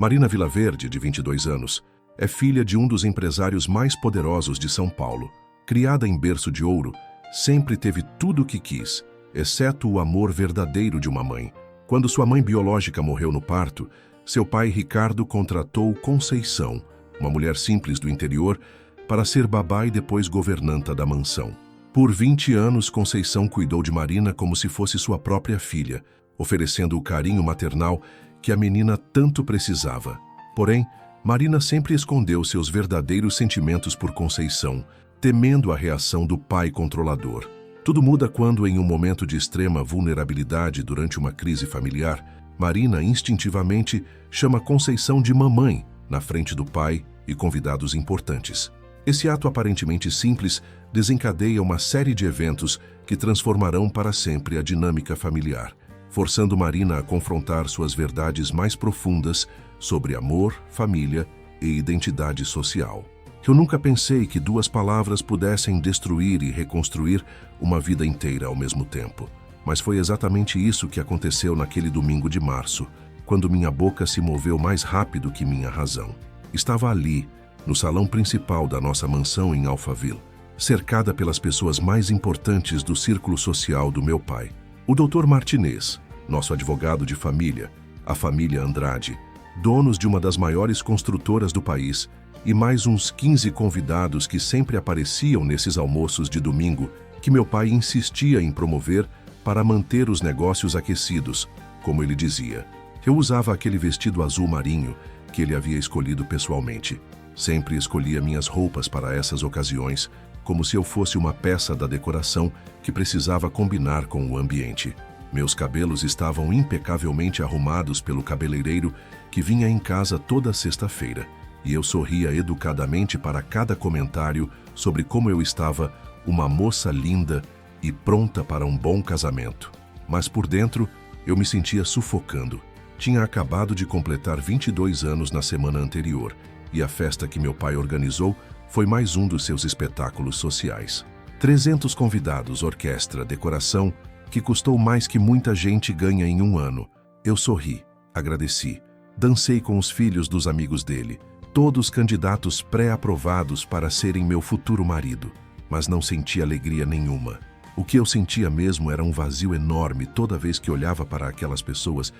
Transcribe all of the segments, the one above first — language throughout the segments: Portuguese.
Marina Vilaverde, de 22 anos, é filha de um dos empresários mais poderosos de São Paulo. Criada em berço de ouro, sempre teve tudo o que quis, exceto o amor verdadeiro de uma mãe. Quando sua mãe biológica morreu no parto, seu pai Ricardo contratou Conceição, uma mulher simples do interior, para ser babá e depois governanta da mansão. Por 20 anos, Conceição cuidou de Marina como se fosse sua própria filha, oferecendo o carinho maternal que a menina tanto precisava. Porém, Marina sempre escondeu seus verdadeiros sentimentos por Conceição, temendo a reação do pai controlador. Tudo muda quando, em um momento de extrema vulnerabilidade durante uma crise familiar, Marina instintivamente chama Conceição de mamãe na frente do pai e convidados importantes. Esse ato aparentemente simples desencadeia uma série de eventos que transformarão para sempre a dinâmica familiar, forçando Marina a confrontar suas verdades mais profundas sobre amor, família e identidade social. Eu nunca pensei que duas palavras pudessem destruir e reconstruir uma vida inteira ao mesmo tempo. Mas foi exatamente isso que aconteceu naquele domingo de março, quando minha boca se moveu mais rápido que minha razão. Estava ali, no salão principal da nossa mansão em Alphaville, cercada pelas pessoas mais importantes do círculo social do meu pai. O Dr. Martinez, nosso advogado de família, a família Andrade, donos de uma das maiores construtoras do país, e mais uns 15 convidados que sempre apareciam nesses almoços de domingo que meu pai insistia em promover para manter os negócios aquecidos, como ele dizia. Eu usava aquele vestido azul marinho que ele havia escolhido pessoalmente. Sempre escolhia minhas roupas para essas ocasiões, como se eu fosse uma peça da decoração que precisava combinar com o ambiente. Meus cabelos estavam impecavelmente arrumados pelo cabeleireiro que vinha em casa toda sexta-feira, e eu sorria educadamente para cada comentário sobre como eu estava uma moça linda e pronta para um bom casamento. Mas por dentro, eu me sentia sufocando. Tinha acabado de completar 22 anos na semana anterior, e a festa que meu pai organizou foi mais um dos seus espetáculos sociais. 300 convidados, orquestra, decoração, que custou mais que muita gente ganha em um ano. Eu sorri, agradeci, dancei com os filhos dos amigos dele, todos candidatos pré-aprovados para serem meu futuro marido, mas não senti alegria nenhuma. O que eu sentia mesmo era um vazio enorme toda vez que olhava para aquelas pessoas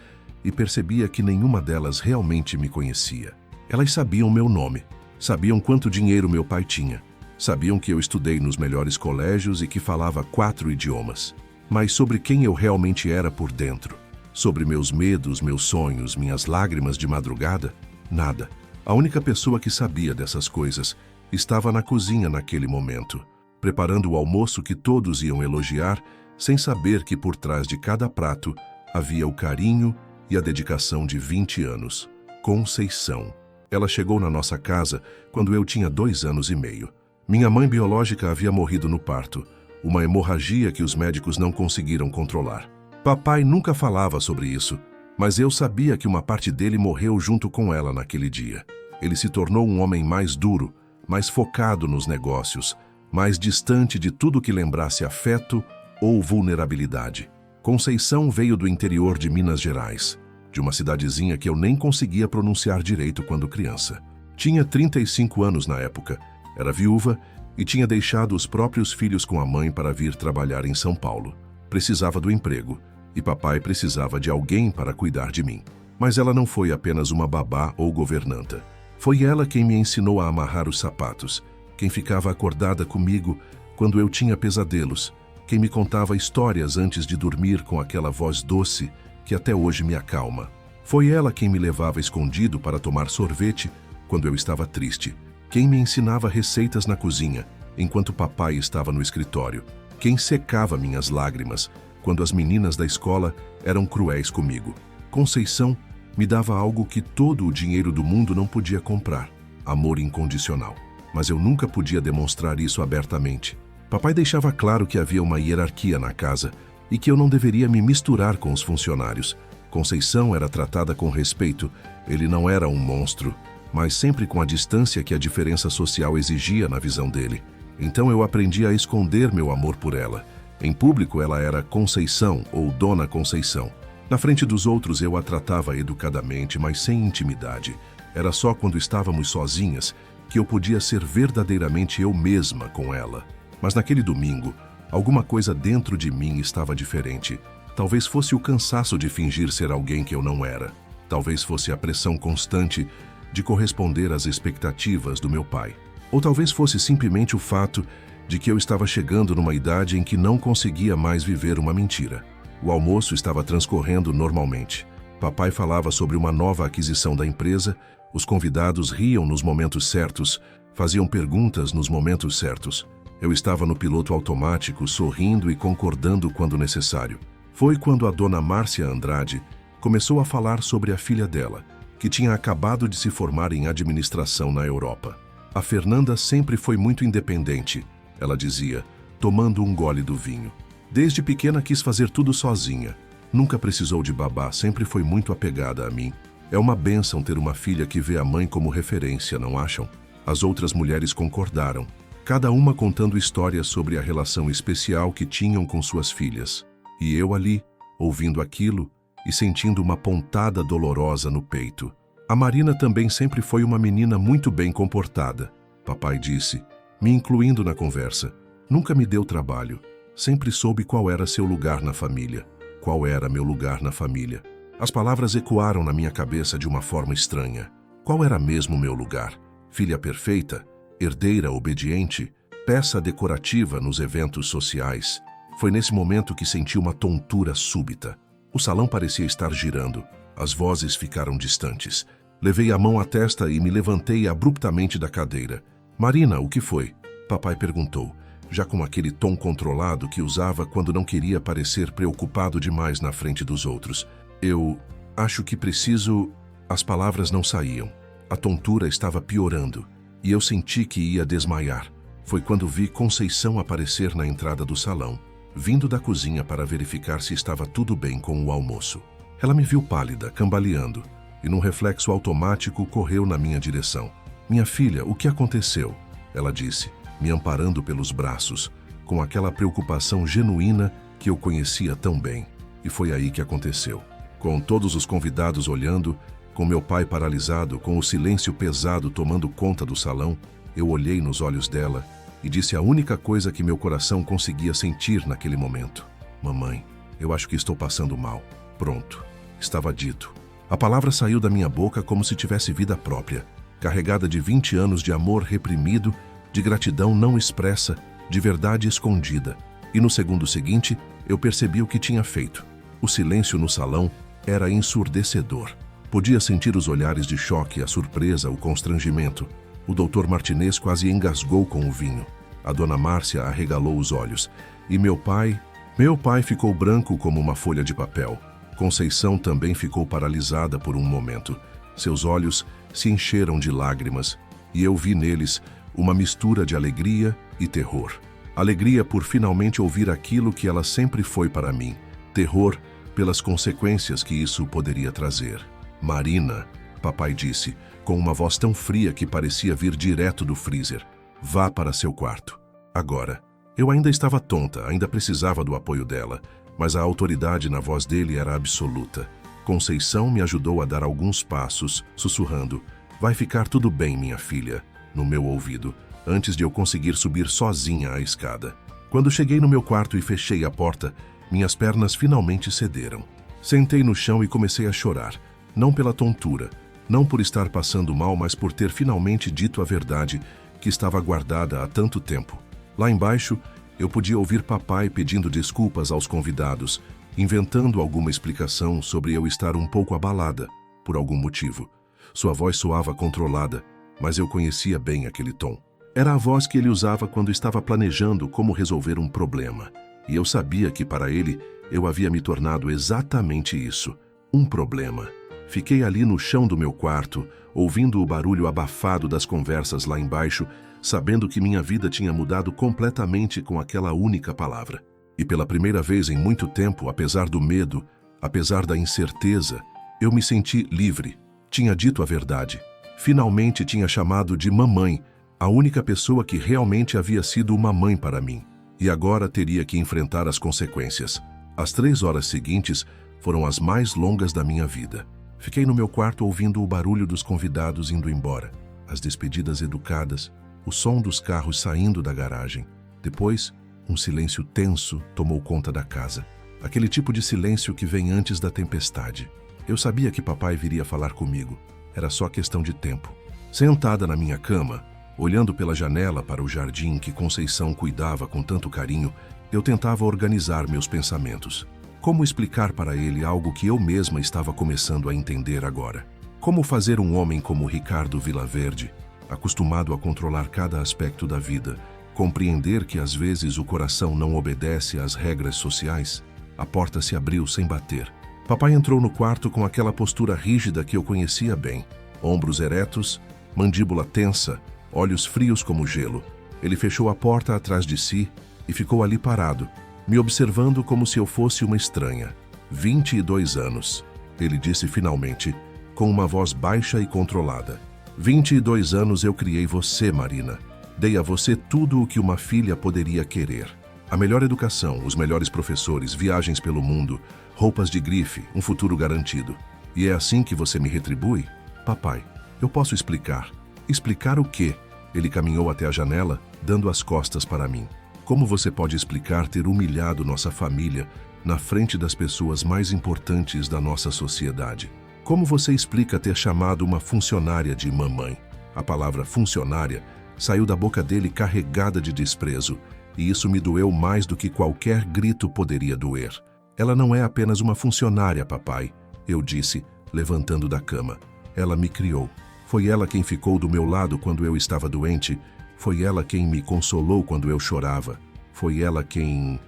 e percebia que nenhuma delas realmente me conhecia. Elas sabiam meu nome, sabiam quanto dinheiro meu pai tinha, sabiam que eu estudei nos melhores colégios e que falava 4 idiomas. Mas sobre quem eu realmente era por dentro, sobre meus medos, meus sonhos, minhas lágrimas de madrugada, nada. A única pessoa que sabia dessas coisas estava na cozinha naquele momento, preparando o almoço que todos iam elogiar, sem saber que por trás de cada prato havia o carinho e a dedicação de 20 anos. Conceição. Ela chegou na nossa casa quando eu tinha 2 anos e meio. Minha mãe biológica havia morrido no parto, uma hemorragia que os médicos não conseguiram controlar. Papai nunca falava sobre isso, mas eu sabia que uma parte dele morreu junto com ela naquele dia. Ele se tornou um homem mais duro, mais focado nos negócios, mais distante de tudo que lembrasse afeto ou vulnerabilidade. Conceição veio do interior de Minas Gerais, de uma cidadezinha que eu nem conseguia pronunciar direito quando criança. Tinha 35 anos na época, era viúva e tinha deixado os próprios filhos com a mãe para vir trabalhar em São Paulo. Precisava do emprego, e papai precisava de alguém para cuidar de mim. Mas ela não foi apenas uma babá ou governanta. Foi ela quem me ensinou a amarrar os sapatos, quem ficava acordada comigo quando eu tinha pesadelos, quem me contava histórias antes de dormir com aquela voz doce que até hoje me acalma. Foi ela quem me levava escondido para tomar sorvete quando eu estava triste, quem me ensinava receitas na cozinha enquanto papai estava no escritório, quem secava minhas lágrimas quando as meninas da escola eram cruéis comigo. Conceição me dava algo que todo o dinheiro do mundo não podia comprar: amor incondicional. Mas eu nunca podia demonstrar isso abertamente. Papai deixava claro que havia uma hierarquia na casa e que eu não deveria me misturar com os funcionários. Conceição era tratada com respeito, ele não era um monstro, mas sempre com a distância que a diferença social exigia na visão dele. Então eu aprendi a esconder meu amor por ela. Em público ela era Conceição ou Dona Conceição, Na frente dos outros eu a tratava educadamente, mas sem intimidade. Era só quando estávamos sozinhas que eu podia ser verdadeiramente eu mesma com ela. Mas naquele domingo, alguma coisa dentro de mim estava diferente. Talvez fosse o cansaço de fingir ser alguém que eu não era. Talvez fosse a pressão constante de corresponder às expectativas do meu pai. Ou talvez fosse simplesmente o fato de que eu estava chegando numa idade em que não conseguia mais viver uma mentira. O almoço estava transcorrendo normalmente. Papai falava sobre uma nova aquisição da empresa, os convidados riam nos momentos certos, faziam perguntas nos momentos certos. Eu estava no piloto automático, sorrindo e concordando quando necessário. Foi quando a dona Márcia Andrade começou a falar sobre a filha dela, que tinha acabado de se formar em administração na Europa. A Fernanda sempre foi muito independente, ela dizia, tomando um gole do vinho. Desde pequena quis fazer tudo sozinha. Nunca precisou de babá, sempre foi muito apegada a mim. É uma bênção ter uma filha que vê a mãe como referência, não acham? As outras mulheres concordaram, cada uma contando histórias sobre a relação especial que tinham com suas filhas. E eu ali, ouvindo aquilo e sentindo uma pontada dolorosa no peito. A Marina também sempre foi uma menina muito bem comportada, papai disse, me incluindo na conversa. Nunca me deu trabalho. Sempre soube qual era seu lugar na família. Qual era meu lugar na família? As palavras ecoaram na minha cabeça de uma forma estranha. Qual era mesmo meu lugar? Filha perfeita? Herdeira obediente? Peça decorativa nos eventos sociais? Foi nesse momento que senti uma tontura súbita. O salão parecia estar girando. As vozes ficaram distantes. Levei a mão à testa e me levantei abruptamente da cadeira. Marina, o que foi? Papai perguntou, já com aquele tom controlado que usava quando não queria parecer preocupado demais na frente dos outros. Eu acho que preciso... As palavras não saíam. A tontura estava piorando e eu senti que ia desmaiar. Foi quando vi Conceição aparecer na entrada do salão, vindo da cozinha para verificar se estava tudo bem com o almoço. Ela me viu pálida, cambaleando, e num reflexo automático correu na minha direção. Minha filha, o que aconteceu? Ela disse, me amparando pelos braços, com aquela preocupação genuína que eu conhecia tão bem. E foi aí que aconteceu. Com todos os convidados olhando, com meu pai paralisado, com o silêncio pesado tomando conta do salão, eu olhei nos olhos dela e disse a única coisa que meu coração conseguia sentir naquele momento. Mamãe, eu acho que estou passando mal. Pronto. Estava dito. A palavra saiu da minha boca como se tivesse vida própria, carregada de 20 anos de amor reprimido, de gratidão não expressa, de verdade escondida. E no segundo seguinte, eu percebi o que tinha feito. O silêncio no salão era ensurdecedor. Podia sentir os olhares de choque, a surpresa, o constrangimento. O doutor Martinez quase engasgou com o vinho. A dona Márcia arregalou os olhos. E meu pai ficou branco como uma folha de papel. Conceição também ficou paralisada por um momento. Seus olhos se encheram de lágrimas e eu vi neles uma mistura de alegria e terror. Alegria por finalmente ouvir aquilo que ela sempre foi para mim. Terror pelas consequências que isso poderia trazer. Marina, papai disse, com uma voz tão fria que parecia vir direto do freezer. Vá para seu quarto. Agora. Eu ainda estava tonta, ainda precisava do apoio dela, mas a autoridade na voz dele era absoluta. Conceição me ajudou a dar alguns passos, sussurrando, vai ficar tudo bem, minha filha, no meu ouvido, antes de eu conseguir subir sozinha a escada. Quando cheguei no meu quarto e fechei a porta, minhas pernas finalmente cederam. Sentei no chão e comecei a chorar, não pela tontura, não por estar passando mal, mas por ter finalmente dito a verdade que estava guardada há tanto tempo. Lá embaixo, eu podia ouvir papai pedindo desculpas aos convidados, inventando alguma explicação sobre eu estar um pouco abalada, por algum motivo. Sua voz soava controlada, mas eu conhecia bem aquele tom. Era a voz que ele usava quando estava planejando como resolver um problema. E eu sabia que para ele, eu havia me tornado exatamente isso, um problema. Fiquei ali no chão do meu quarto, ouvindo o barulho abafado das conversas lá embaixo, sabendo que minha vida tinha mudado completamente com aquela única palavra. E pela primeira vez em muito tempo, apesar do medo, apesar da incerteza, eu me senti livre. Tinha dito a verdade. Finalmente tinha chamado de mamãe, a única pessoa que realmente havia sido uma mãe para mim. E agora teria que enfrentar as consequências. Às 3 horas seguintes, Foram as mais longas da minha vida. Fiquei no meu quarto ouvindo o barulho dos convidados indo embora, as despedidas educadas, o som dos carros saindo da garagem. Depois, um silêncio tenso tomou conta da casa. Aquele tipo de silêncio que vem antes da tempestade. Eu sabia que papai viria falar comigo. Era só questão de tempo. Sentada na minha cama, olhando pela janela para o jardim que Conceição cuidava com tanto carinho, eu tentava organizar meus pensamentos. Como explicar para ele algo que eu mesma estava começando a entender agora? Como fazer um homem como Ricardo Vilaverde, acostumado a controlar cada aspecto da vida, compreender que às vezes o coração não obedece às regras sociais? A porta se abriu sem bater. Papai entrou no quarto com aquela postura rígida que eu conhecia bem. Ombros eretos, mandíbula tensa, olhos frios como gelo. Ele fechou a porta atrás de si e ficou ali parado, me observando como se eu fosse uma estranha. 22 anos, ele disse finalmente, com uma voz baixa e controlada. 22 anos eu criei você, Marina. Dei a você tudo o que uma filha poderia querer. A melhor educação, os melhores professores, viagens pelo mundo, roupas de grife, um futuro garantido. E é assim que você me retribui? Papai, eu posso explicar. Explicar o quê? Ele caminhou até a janela, dando as costas para mim. Como você pode explicar ter humilhado nossa família na frente das pessoas mais importantes da nossa sociedade? Como você explica ter chamado uma funcionária de mamãe? A palavra funcionária saiu da boca dele carregada de desprezo, e isso me doeu mais do que qualquer grito poderia doer. Ela não é apenas uma funcionária, papai, eu disse, levantando da cama. Ela me criou. Foi ela quem ficou do meu lado quando eu estava doente. Foi ela quem me consolou quando eu chorava. Foi ela quem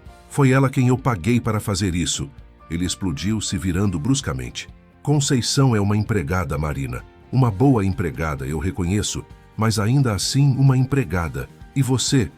eu paguei para fazer isso. Ele explodiu, se virando bruscamente. Conceição é uma empregada, Marina. Uma boa empregada, eu reconheço, mas ainda assim uma empregada. E você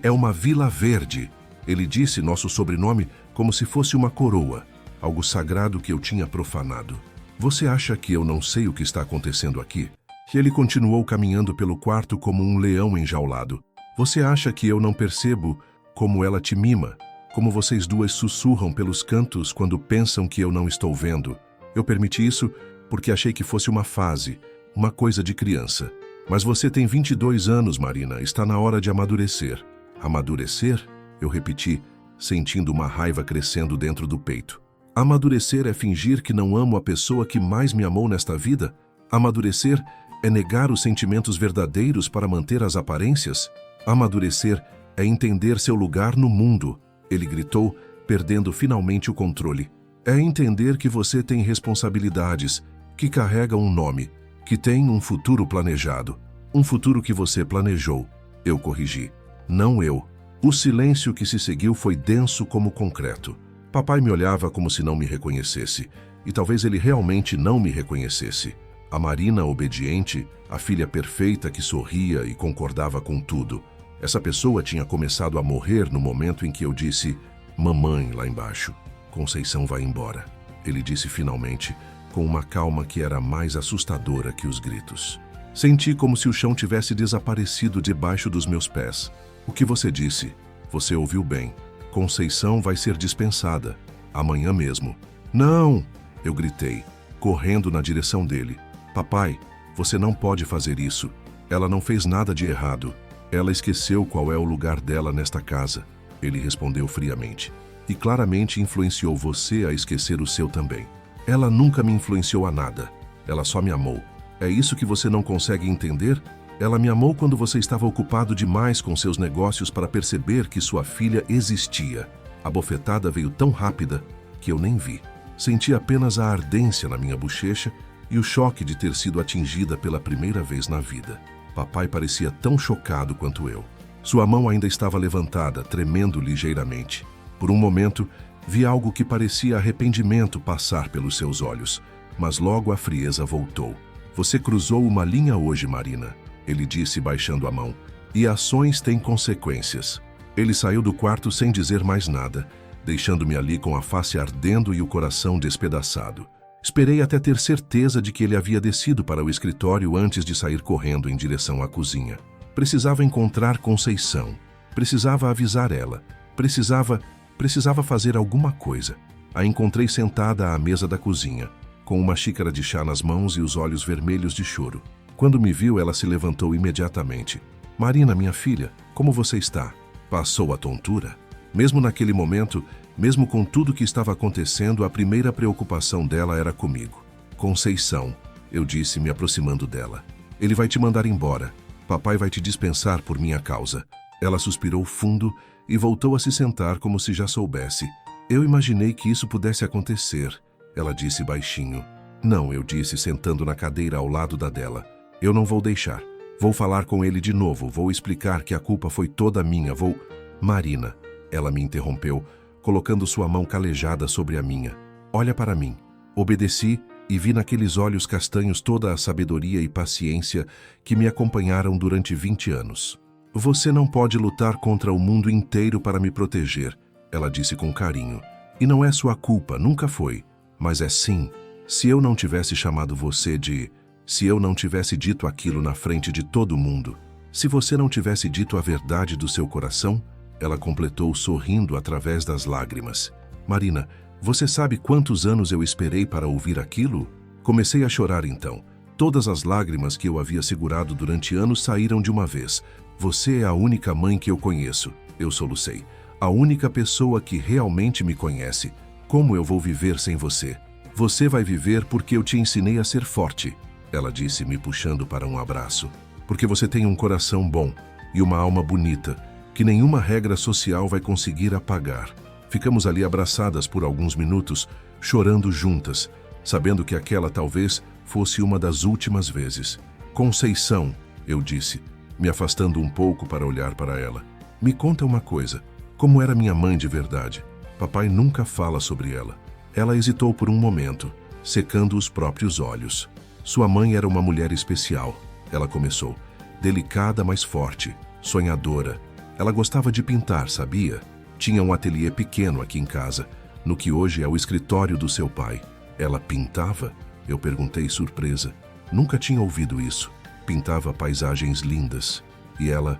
é uma Vilaverde. Ele disse nosso sobrenome como se fosse uma coroa, algo sagrado que eu tinha profanado. Você acha que eu não sei o que está acontecendo aqui? E ele continuou caminhando pelo quarto como um leão enjaulado. Você acha que eu não percebo como ela te mima? Como vocês duas sussurram pelos cantos quando pensam que eu não estou vendo? Eu permiti isso porque achei que fosse uma fase, uma coisa de criança. Mas você tem 22 anos, Marina, está na hora de amadurecer. Amadurecer? Eu repeti, sentindo uma raiva crescendo dentro do peito. Amadurecer é fingir que não amo a pessoa que mais me amou nesta vida? Amadurecer é negar os sentimentos verdadeiros para manter as aparências? Amadurecer é entender seu lugar no mundo, ele gritou, perdendo finalmente o controle. É entender que você tem responsabilidades, que carrega um nome, que tem um futuro planejado. Um futuro que você planejou. Eu corrigi. Não eu. O silêncio que se seguiu foi denso como concreto. Papai me olhava como se não me reconhecesse, e talvez ele realmente não me reconhecesse. A Marina obediente, a filha perfeita que sorria e concordava com tudo. Essa pessoa tinha começado a morrer no momento em que eu disse, mamãe lá embaixo. Conceição vai embora. Ele disse finalmente, com uma calma que era mais assustadora que os gritos. Senti como se o chão tivesse desaparecido debaixo dos meus pés. O que você disse? Você ouviu bem. Conceição vai ser dispensada. Amanhã mesmo. Não! Eu gritei, correndo na direção dele. Papai, você não pode fazer isso. Ela não fez nada de errado. Ela esqueceu qual é o lugar dela nesta casa. Ele respondeu friamente. E claramente influenciou você a esquecer o seu também. Ela nunca me influenciou a nada. Ela só me amou. É isso que você não consegue entender? Ela me amou quando você estava ocupado demais com seus negócios para perceber que sua filha existia. A bofetada veio tão rápida que eu nem vi. Senti apenas a ardência na minha bochecha e o choque de ter sido atingida pela primeira vez na vida. Papai parecia tão chocado quanto eu. Sua mão ainda estava levantada, tremendo ligeiramente. Por um momento, vi algo que parecia arrependimento passar pelos seus olhos, mas logo a frieza voltou. Você cruzou uma linha hoje, Marina, ele disse baixando a mão, e ações têm consequências. Ele saiu do quarto sem dizer mais nada, deixando-me ali com a face ardendo e o coração despedaçado. Esperei até ter certeza de que ele havia descido para o escritório antes de sair correndo em direção à cozinha. Precisava encontrar Conceição. Precisava avisar ela. Precisava fazer alguma coisa. A encontrei sentada à mesa da cozinha, com uma xícara de chá nas mãos e os olhos vermelhos de choro. Quando me viu, ela se levantou imediatamente. Marina, minha filha, como você está? Passou a tontura? Mesmo naquele momento, mesmo com tudo que estava acontecendo, a primeira preocupação dela era comigo. Conceição, eu disse, me aproximando dela. Ele vai te mandar embora. Papai vai te dispensar por minha causa. Ela suspirou fundo e voltou a se sentar como se já soubesse. Eu imaginei que isso pudesse acontecer, ela disse baixinho. Não, eu disse, sentando na cadeira ao lado da dela. Eu não vou deixar. Vou falar com ele de novo, vou explicar que a culpa foi toda minha, vou... Marina, ela me interrompeu, colocando sua mão calejada sobre a minha. Olha para mim. Obedeci e vi naqueles olhos castanhos toda a sabedoria e paciência que me acompanharam durante 20 anos. Você não pode lutar contra o mundo inteiro para me proteger, ela disse com carinho. E não é sua culpa, nunca foi. Mas é sim. Se eu não tivesse chamado você de... Se eu não tivesse dito aquilo na frente de todo mundo, se você não tivesse dito a verdade do seu coração, ela completou sorrindo através das lágrimas. Marina, você sabe quantos anos eu esperei para ouvir aquilo? Comecei a chorar então. Todas as lágrimas que eu havia segurado durante anos saíram de uma vez. Você é a única mãe que eu conheço, eu solucei. A única pessoa que realmente me conhece. Como eu vou viver sem você? Você vai viver porque eu te ensinei a ser forte, ela disse, me puxando para um abraço. Porque você tem um coração bom e uma alma bonita, que nenhuma regra social vai conseguir apagar. Ficamos ali abraçadas por alguns minutos, chorando juntas, sabendo que aquela talvez fosse uma das últimas vezes. Conceição, eu disse, me afastando um pouco para olhar para ela. Me conta uma coisa. Como era minha mãe de verdade? Papai nunca fala sobre ela. Ela hesitou por um momento, secando os próprios olhos. Sua mãe era uma mulher especial, ela começou. Delicada, mas forte, sonhadora. Ela gostava de pintar, sabia? Tinha um ateliê pequeno aqui em casa, no que hoje é o escritório do seu pai. Ela pintava? Eu perguntei surpresa. Nunca tinha ouvido isso. Pintava paisagens lindas. E ela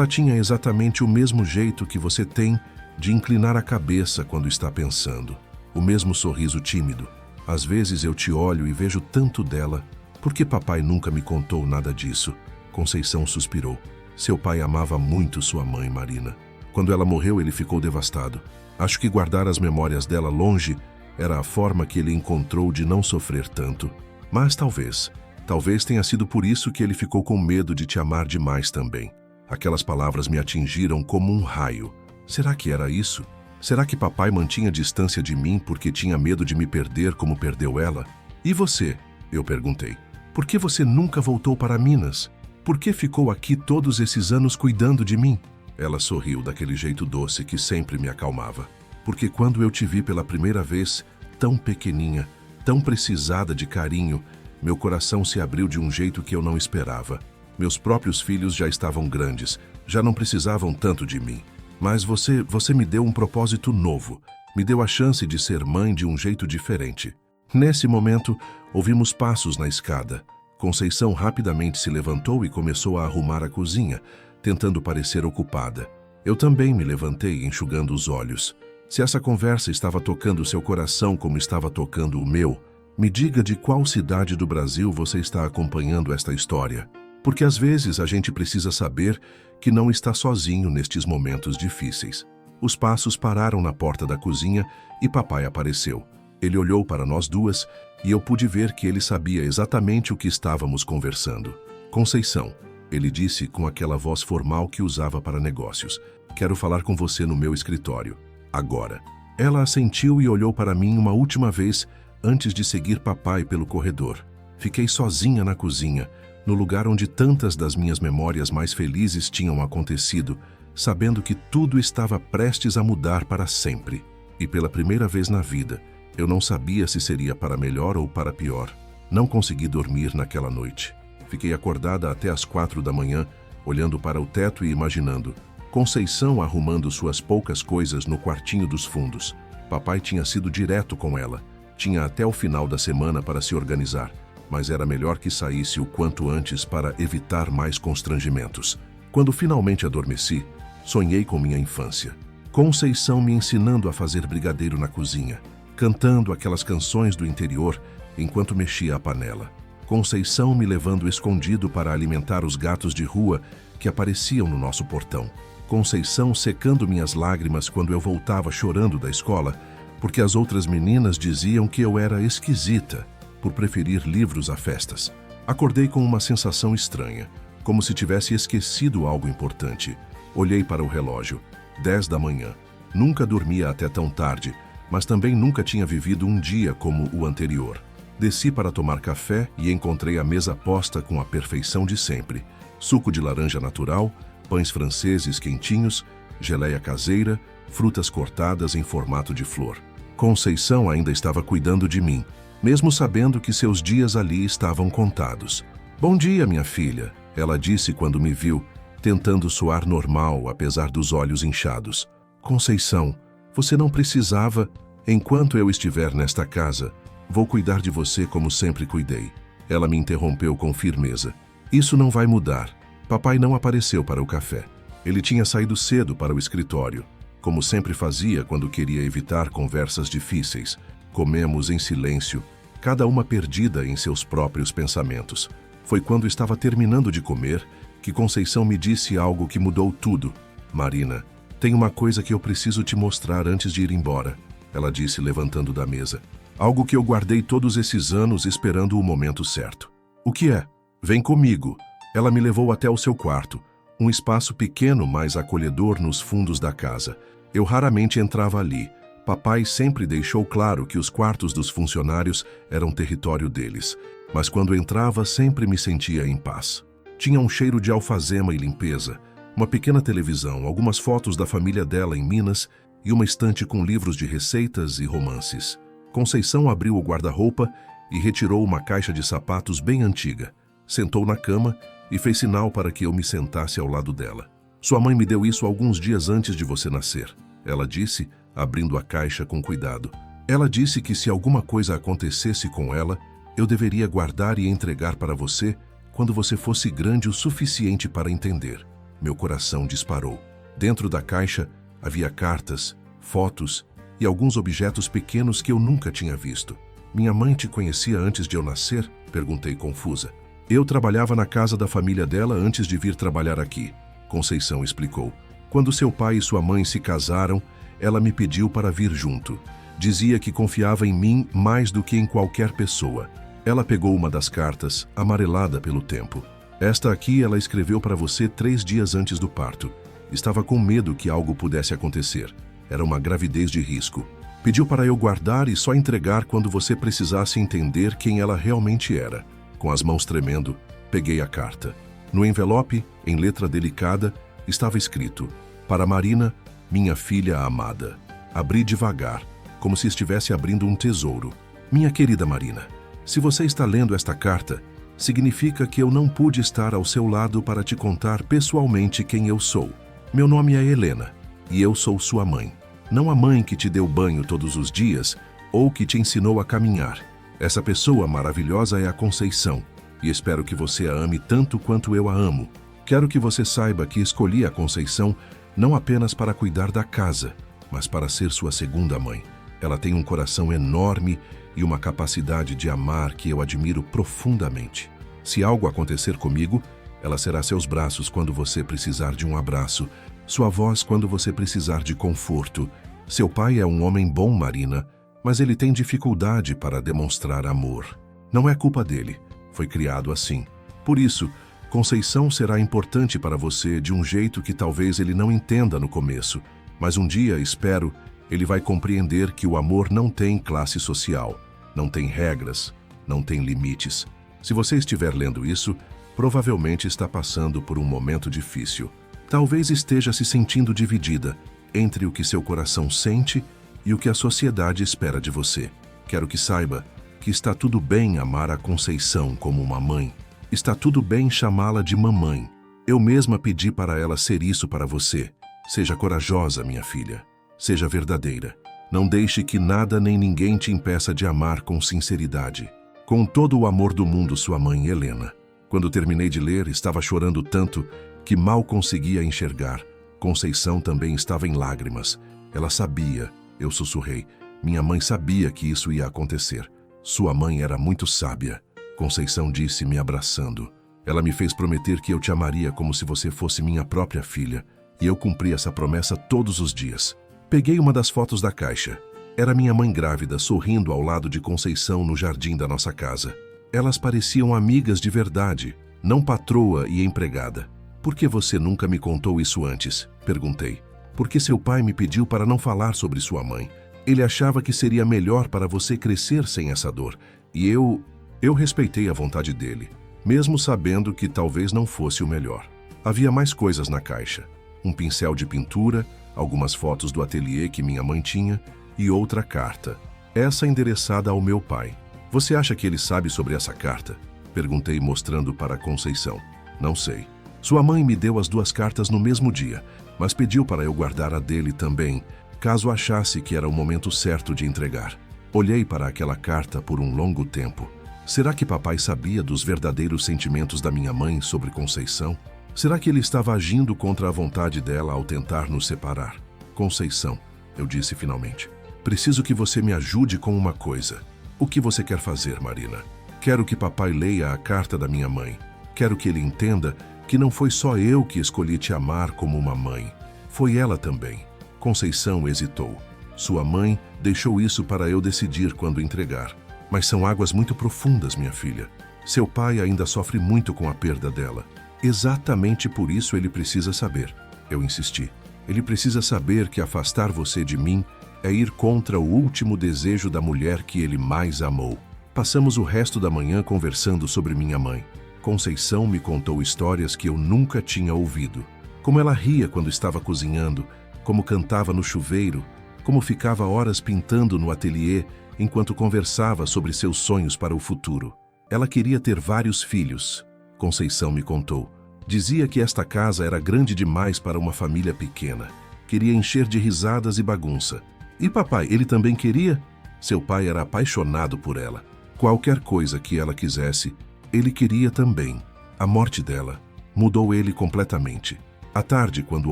tinha exatamente o mesmo jeito que você tem de inclinar a cabeça quando está pensando. O mesmo sorriso tímido. Às vezes eu te olho e vejo tanto dela. Por que papai nunca me contou nada disso? Conceição suspirou. Seu pai amava muito sua mãe, Marina. Quando ela morreu, ele ficou devastado. Acho que guardar as memórias dela longe era a forma que ele encontrou de não sofrer tanto. Mas talvez tenha sido por isso que ele ficou com medo de te amar demais também. Aquelas palavras me atingiram como um raio. Será que era isso? Será que papai mantinha distância de mim porque tinha medo de me perder como perdeu ela? E você? Eu perguntei. Por que você nunca voltou para Minas? Por que ficou aqui todos esses anos cuidando de mim? Ela sorriu daquele jeito doce que sempre me acalmava. Porque quando eu te vi pela primeira vez, tão pequeninha, tão precisada de carinho, meu coração se abriu de um jeito que eu não esperava. Meus próprios filhos já estavam grandes, já não precisavam tanto de mim. Mas você me deu um propósito novo, me deu a chance de ser mãe de um jeito diferente. Nesse momento, ouvimos passos na escada. Conceição rapidamente se levantou e começou a arrumar a cozinha, tentando parecer ocupada. Eu também me levantei, enxugando os olhos. Se essa conversa estava tocando seu coração como estava tocando o meu, me diga de qual cidade do Brasil você está acompanhando esta história. Porque às vezes a gente precisa saber que não está sozinho nestes momentos difíceis. Os passos pararam na porta da cozinha e papai apareceu. Ele olhou para nós duas e eu pude ver que ele sabia exatamente o que estávamos conversando. Conceição, ele disse com aquela voz formal que usava para negócios. Quero falar com você no meu escritório. Agora. Ela assentiu e olhou para mim uma última vez antes de seguir papai pelo corredor. Fiquei sozinha na cozinha, no lugar onde tantas das minhas memórias mais felizes tinham acontecido, sabendo que tudo estava prestes a mudar para sempre. E pela primeira vez na vida, eu não sabia se seria para melhor ou para pior. Não consegui dormir naquela noite. Fiquei acordada até às 4 da manhã, olhando para o teto e imaginando. Conceição arrumando suas poucas coisas no quartinho dos fundos. Papai tinha sido direto com ela. Tinha até o final da semana para se organizar. Mas era melhor que saísse o quanto antes para evitar mais constrangimentos. Quando finalmente adormeci, sonhei com minha infância. Conceição me ensinando a fazer brigadeiro na cozinha. cantando aquelas canções do interior enquanto mexia a panela. Conceição me levando escondido para alimentar os gatos de rua que apareciam no nosso portão. Conceição secando minhas lágrimas quando eu voltava chorando da escola, porque as outras meninas diziam que eu era esquisita por preferir livros a festas. Acordei com uma sensação estranha, como se tivesse esquecido algo importante. Olhei para o relógio, 10 da manhã. Nunca dormia até tão tarde, mas também nunca tinha vivido um dia como o anterior. Desci para tomar café e encontrei a mesa posta com a perfeição de sempre. Suco de laranja natural, pães franceses quentinhos, geleia caseira, frutas cortadas em formato de flor. Conceição ainda estava cuidando de mim, mesmo sabendo que seus dias ali estavam contados. "Bom dia, minha filha", ela disse quando me viu, tentando soar normal apesar dos olhos inchados. "Conceição, você não precisava. Enquanto eu estiver nesta casa, vou cuidar de você como sempre cuidei." Ela me interrompeu com firmeza. "Isso não vai mudar. Papai não apareceu para o café. Ele tinha saído cedo para o escritório, como sempre fazia quando queria evitar conversas difíceis. Comemos em silêncio, cada uma perdida em seus próprios pensamentos. Foi quando estava terminando de comer que Conceição me disse algo que mudou tudo. "Marina, tem uma coisa que eu preciso te mostrar antes de ir embora", ela disse levantando da mesa. "Algo que eu guardei todos esses anos esperando o momento certo." "O que é?" "Vem comigo." Ela me levou até o seu quarto, um espaço pequeno, mas acolhedor nos fundos da casa. Eu raramente entrava ali. Papai sempre deixou claro que os quartos dos funcionários eram território deles, mas quando entrava sempre me sentia em paz. Tinha um cheiro de alfazema e limpeza, uma pequena televisão, algumas fotos da família dela em Minas e uma estante com livros de receitas e romances. Conceição abriu o guarda-roupa e retirou uma caixa de sapatos bem antiga. Sentou na cama e fez sinal para que eu me sentasse ao lado dela. "Sua mãe me deu isso alguns dias antes de você nascer", ela disse, abrindo a caixa com cuidado. "Ela disse que se alguma coisa acontecesse com ela, eu deveria guardar e entregar para você quando você fosse grande o suficiente para entender." Meu coração disparou. Dentro da caixa havia cartas, fotos e alguns objetos pequenos que eu nunca tinha visto. "Minha mãe te conhecia antes de eu nascer?", perguntei confusa. "Eu trabalhava na casa da família dela antes de vir trabalhar aqui", Conceição explicou. "Quando seu pai e sua mãe se casaram, ela me pediu para vir junto. Dizia que confiava em mim mais do que em qualquer pessoa." Ela pegou uma das cartas, amarelada pelo tempo. "Esta aqui ela escreveu para você 3 dias antes do parto. Estava com medo que algo pudesse acontecer. Era uma gravidez de risco. Pediu para eu guardar e só entregar quando você precisasse entender quem ela realmente era." Com as mãos tremendo, peguei a carta. No envelope, em letra delicada, estava escrito: "Para Marina, minha filha amada." Abri devagar, como se estivesse abrindo um tesouro. "Minha querida Marina, se você está lendo esta carta, significa que eu não pude estar ao seu lado para te contar pessoalmente quem eu sou. Meu nome é Helena, e eu sou sua mãe. Não a mãe que te deu banho todos os dias ou que te ensinou a caminhar. Essa pessoa maravilhosa é a Conceição, e espero que você a ame tanto quanto eu a amo. Quero que você saiba que escolhi a Conceição não apenas para cuidar da casa, mas para ser sua segunda mãe. Ela tem um coração enorme e uma capacidade de amar que eu admiro profundamente. Se algo acontecer comigo, ela será seus braços quando você precisar de um abraço, sua voz quando você precisar de conforto. Seu pai é um homem bom, Marina, mas ele tem dificuldade para demonstrar amor. Não é culpa dele, foi criado assim. Por isso, Conceição será importante para você de um jeito que talvez ele não entenda no começo, mas um dia, espero, ele vai compreender que o amor não tem classe social, não tem regras, não tem limites. Se você estiver lendo isso, provavelmente está passando por um momento difícil. Talvez esteja se sentindo dividida entre o que seu coração sente e o que a sociedade espera de você. Quero que saiba que está tudo bem amar a Conceição como uma mãe. Está tudo bem chamá-la de mamãe. Eu mesma pedi para ela ser isso para você. Seja corajosa, minha filha. Seja verdadeira. Não deixe que nada nem ninguém te impeça de amar com sinceridade. Com todo o amor do mundo, sua mãe, Helena." Quando terminei de ler, estava chorando tanto que mal conseguia enxergar. Conceição também estava em lágrimas. Ela sabia, eu sussurrei. Minha mãe sabia que isso ia acontecer. Sua mãe era muito sábia. Conceição disse, me abraçando. Ela me fez prometer que eu te amaria como se você fosse minha própria filha. E eu cumpri essa promessa todos os dias. Peguei uma das fotos da caixa. Era minha mãe grávida, sorrindo ao lado de Conceição no jardim da nossa casa. Elas pareciam amigas de verdade, não patroa e empregada. Por que você nunca me contou isso antes? Perguntei. Porque seu pai me pediu para não falar sobre sua mãe. Ele achava que seria melhor para você crescer sem essa dor. E eu respeitei a vontade dele, mesmo sabendo que talvez não fosse o melhor. Havia mais coisas na caixa. Um pincel de pintura, algumas fotos do ateliê que minha mãe tinha e outra carta, essa endereçada ao meu pai. Você acha que ele sabe sobre essa carta? Perguntei, mostrando para Conceição. Não sei. Sua mãe me deu as 2 cartas no mesmo dia, mas pediu para eu guardar a dele também, caso achasse que era o momento certo de entregar. Olhei para aquela carta por um longo tempo. Será que papai sabia dos verdadeiros sentimentos da minha mãe sobre Conceição? Será que ele estava agindo contra a vontade dela ao tentar nos separar? Conceição, eu disse finalmente, preciso que você me ajude com uma coisa. O que você quer fazer, Marina? Quero que papai leia a carta da minha mãe. Quero que ele entenda que não foi só eu que escolhi te amar como uma mãe. Foi ela também. Conceição hesitou. Sua mãe deixou isso para eu decidir quando entregar. Mas são águas muito profundas, minha filha. Seu pai ainda sofre muito com a perda dela. Exatamente por isso ele precisa saber. Eu insisti. Ele precisa saber que afastar você de mim é ir contra o último desejo da mulher que ele mais amou. Passamos o resto da manhã conversando sobre minha mãe. Conceição me contou histórias que eu nunca tinha ouvido. Como ela ria quando estava cozinhando, como cantava no chuveiro, como ficava horas pintando no ateliê enquanto conversava sobre seus sonhos para o futuro. Ela queria ter vários filhos. Conceição me contou. Dizia que esta casa era grande demais para uma família pequena. Queria encher de risadas e bagunça. E papai, ele também queria? Seu pai era apaixonado por ela. Qualquer coisa que ela quisesse, ele queria também. A morte dela mudou ele completamente. À tarde, quando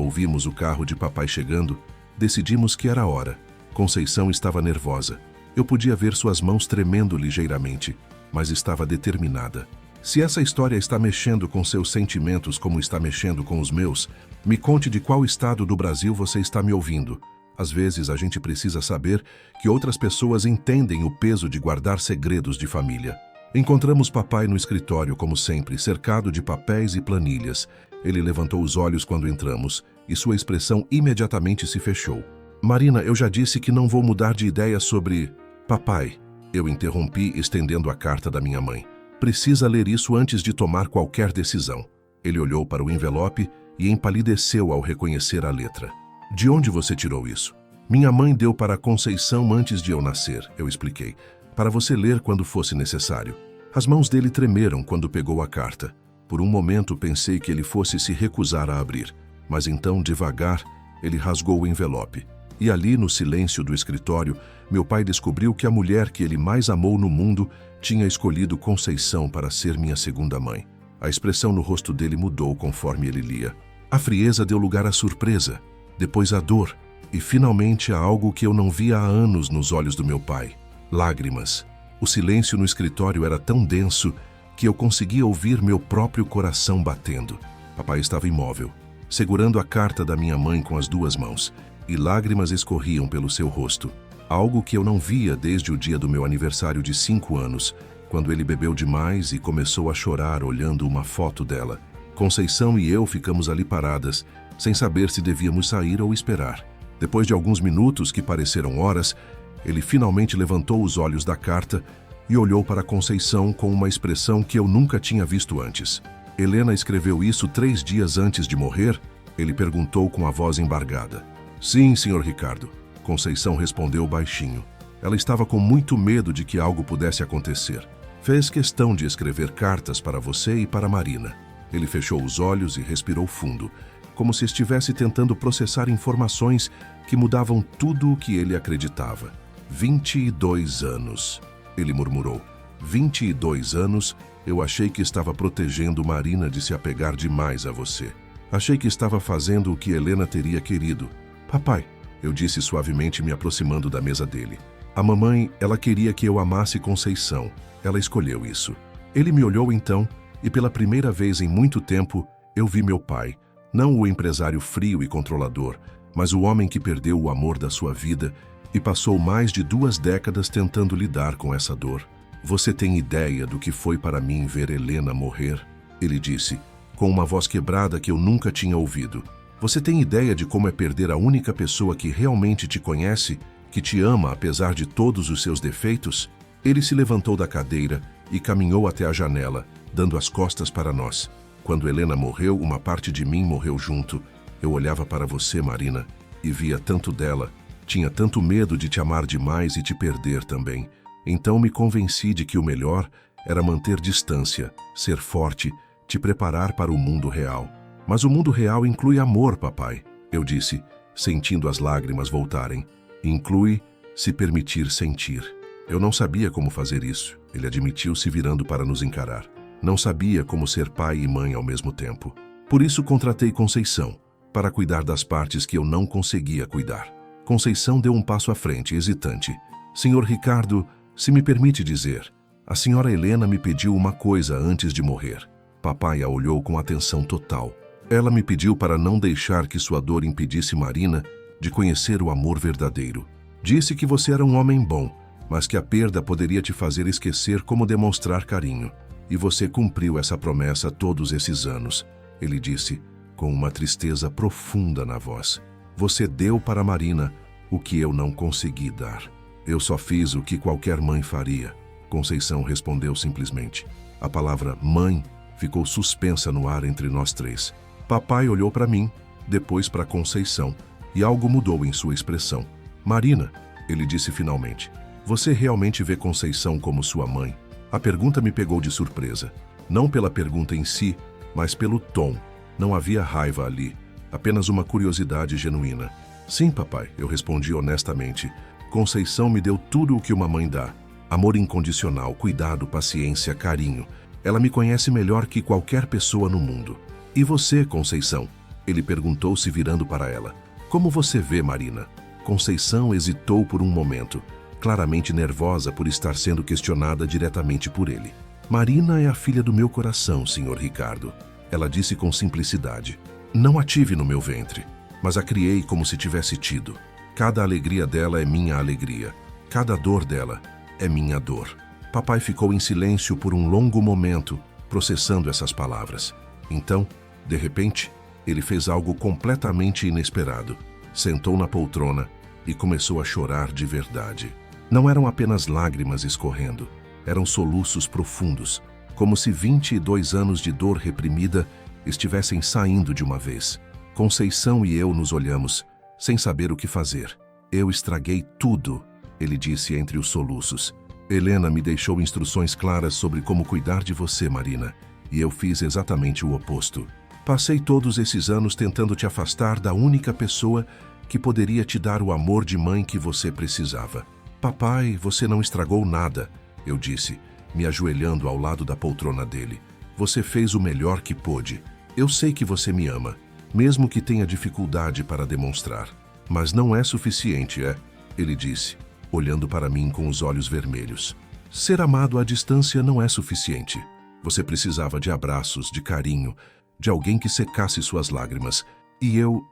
ouvimos o carro de papai chegando, decidimos que era hora. Conceição estava nervosa. Eu podia ver suas mãos tremendo ligeiramente, mas estava determinada. Se essa história está mexendo com seus sentimentos como está mexendo com os meus, me conte de qual estado do Brasil você está me ouvindo. Às vezes a gente precisa saber que outras pessoas entendem o peso de guardar segredos de família. Encontramos papai no escritório, como sempre, cercado de papéis e planilhas. Ele levantou os olhos quando entramos e sua expressão imediatamente se fechou. Marina, eu já disse que não vou mudar de ideia sobre... Papai, eu interrompi, estendendo a carta da minha mãe. Precisa ler isso antes de tomar qualquer decisão. Ele olhou para o envelope e empalideceu ao reconhecer a letra. De onde você tirou isso? Minha mãe deu para Conceição antes de eu nascer, eu expliquei, para você ler quando fosse necessário. As mãos dele tremeram quando pegou a carta. Por um momento pensei que ele fosse se recusar a abrir, mas então, devagar, ele rasgou o envelope. E ali, no silêncio do escritório, meu pai descobriu que a mulher que ele mais amou no mundo tinha escolhido Conceição para ser minha segunda mãe. A expressão no rosto dele mudou conforme ele lia. A frieza deu lugar à surpresa, depois à dor, e finalmente a algo que eu não via há anos nos olhos do meu pai. Lágrimas. O silêncio no escritório era tão denso que eu conseguia ouvir meu próprio coração batendo. Papai estava imóvel, segurando a carta da minha mãe com as 2 mãos, e lágrimas escorriam pelo seu rosto. Algo que eu não via desde o dia do meu aniversário de 5 anos, quando ele bebeu demais e começou a chorar olhando uma foto dela. Conceição e eu ficamos ali paradas, sem saber se devíamos sair ou esperar. Depois de alguns minutos que pareceram horas, ele finalmente levantou os olhos da carta e olhou para Conceição com uma expressão que eu nunca tinha visto antes. Helena escreveu isso 3 dias antes de morrer? Ele perguntou com a voz embargada. Sim, senhor Ricardo. Conceição respondeu baixinho. Ela estava com muito medo de que algo pudesse acontecer. Fez questão de escrever cartas para você e para Marina. Ele fechou os olhos e respirou fundo, como se estivesse tentando processar informações que mudavam tudo o que ele acreditava. 22 anos, ele murmurou. 22 anos, eu achei que estava protegendo Marina de se apegar demais a você. Achei que estava fazendo o que Helena teria querido. Papai, eu disse suavemente, me aproximando da mesa dele. A mamãe, ela queria que eu amasse Conceição. Ela escolheu isso. Ele me olhou então, e pela primeira vez em muito tempo, eu vi meu pai. Não o empresário frio e controlador, mas o homem que perdeu o amor da sua vida e passou mais de 2 décadas tentando lidar com essa dor. Você tem ideia do que foi para mim ver Helena morrer? Ele disse, com uma voz quebrada que eu nunca tinha ouvido. Você tem ideia de como é perder a única pessoa que realmente te conhece, que te ama apesar de todos os seus defeitos? Ele se levantou da cadeira e caminhou até a janela, dando as costas para nós. Quando Helena morreu, uma parte de mim morreu junto. Eu olhava para você, Marina, e via tanto dela. Tinha tanto medo de te amar demais e te perder também. Então me convenci de que o melhor era manter distância, ser forte, te preparar para o mundo real. Mas o mundo real inclui amor, papai, eu disse, sentindo as lágrimas voltarem. Inclui se permitir sentir. Eu não sabia como fazer isso, ele admitiu se virando para nos encarar. Não sabia como ser pai e mãe ao mesmo tempo. Por isso contratei Conceição, para cuidar das partes que eu não conseguia cuidar. Conceição deu um passo à frente, hesitante. Senhor Ricardo, se me permite dizer, a senhora Helena me pediu uma coisa antes de morrer. Papai a olhou com atenção total. Ela me pediu para não deixar que sua dor impedisse Marina de conhecer o amor verdadeiro. Disse que você era um homem bom, mas que a perda poderia te fazer esquecer como demonstrar carinho. E você cumpriu essa promessa todos esses anos, ele disse, com uma tristeza profunda na voz. Você deu para Marina o que eu não consegui dar. Eu só fiz o que qualquer mãe faria. Conceição respondeu simplesmente. A palavra mãe ficou suspensa no ar entre nós três. Papai olhou para mim, depois para Conceição, e algo mudou em sua expressão. Marina, ele disse finalmente, você realmente vê Conceição como sua mãe? A pergunta me pegou de surpresa. Não pela pergunta em si, mas pelo tom. Não havia raiva ali, apenas uma curiosidade genuína. Sim, papai, eu respondi honestamente. Conceição me deu tudo o que uma mãe dá. Amor incondicional, cuidado, paciência, carinho. Ela me conhece melhor que qualquer pessoa no mundo. E você, Conceição? Ele perguntou se virando para ela. Como você vê, Marina? Conceição hesitou por um momento, claramente nervosa por estar sendo questionada diretamente por ele. Marina é a filha do meu coração, senhor Ricardo. Ela disse com simplicidade. Não a tive no meu ventre, mas a criei como se tivesse tido. Cada alegria dela é minha alegria. Cada dor dela é minha dor. Papai ficou em silêncio por um longo momento, processando essas palavras. Então, de repente, ele fez algo completamente inesperado. Sentou na poltrona e começou a chorar de verdade. Não eram apenas lágrimas escorrendo, eram soluços profundos, como se 22 anos de dor reprimida estivessem saindo de uma vez. Conceição e eu nos olhamos, sem saber o que fazer. Eu estraguei tudo, ele disse entre os soluços. Helena me deixou instruções claras sobre como cuidar de você, Marina, e eu fiz exatamente o oposto. Passei todos esses anos tentando te afastar da única pessoa que poderia te dar o amor de mãe que você precisava. Papai, você não estragou nada, eu disse, me ajoelhando ao lado da poltrona dele. Você fez o melhor que pôde. Eu sei que você me ama, mesmo que tenha dificuldade para demonstrar. Mas não é suficiente, é? Ele disse, olhando para mim com os olhos vermelhos. Ser amado à distância não é suficiente. Você precisava de abraços, de carinho, de alguém que secasse suas lágrimas. E eu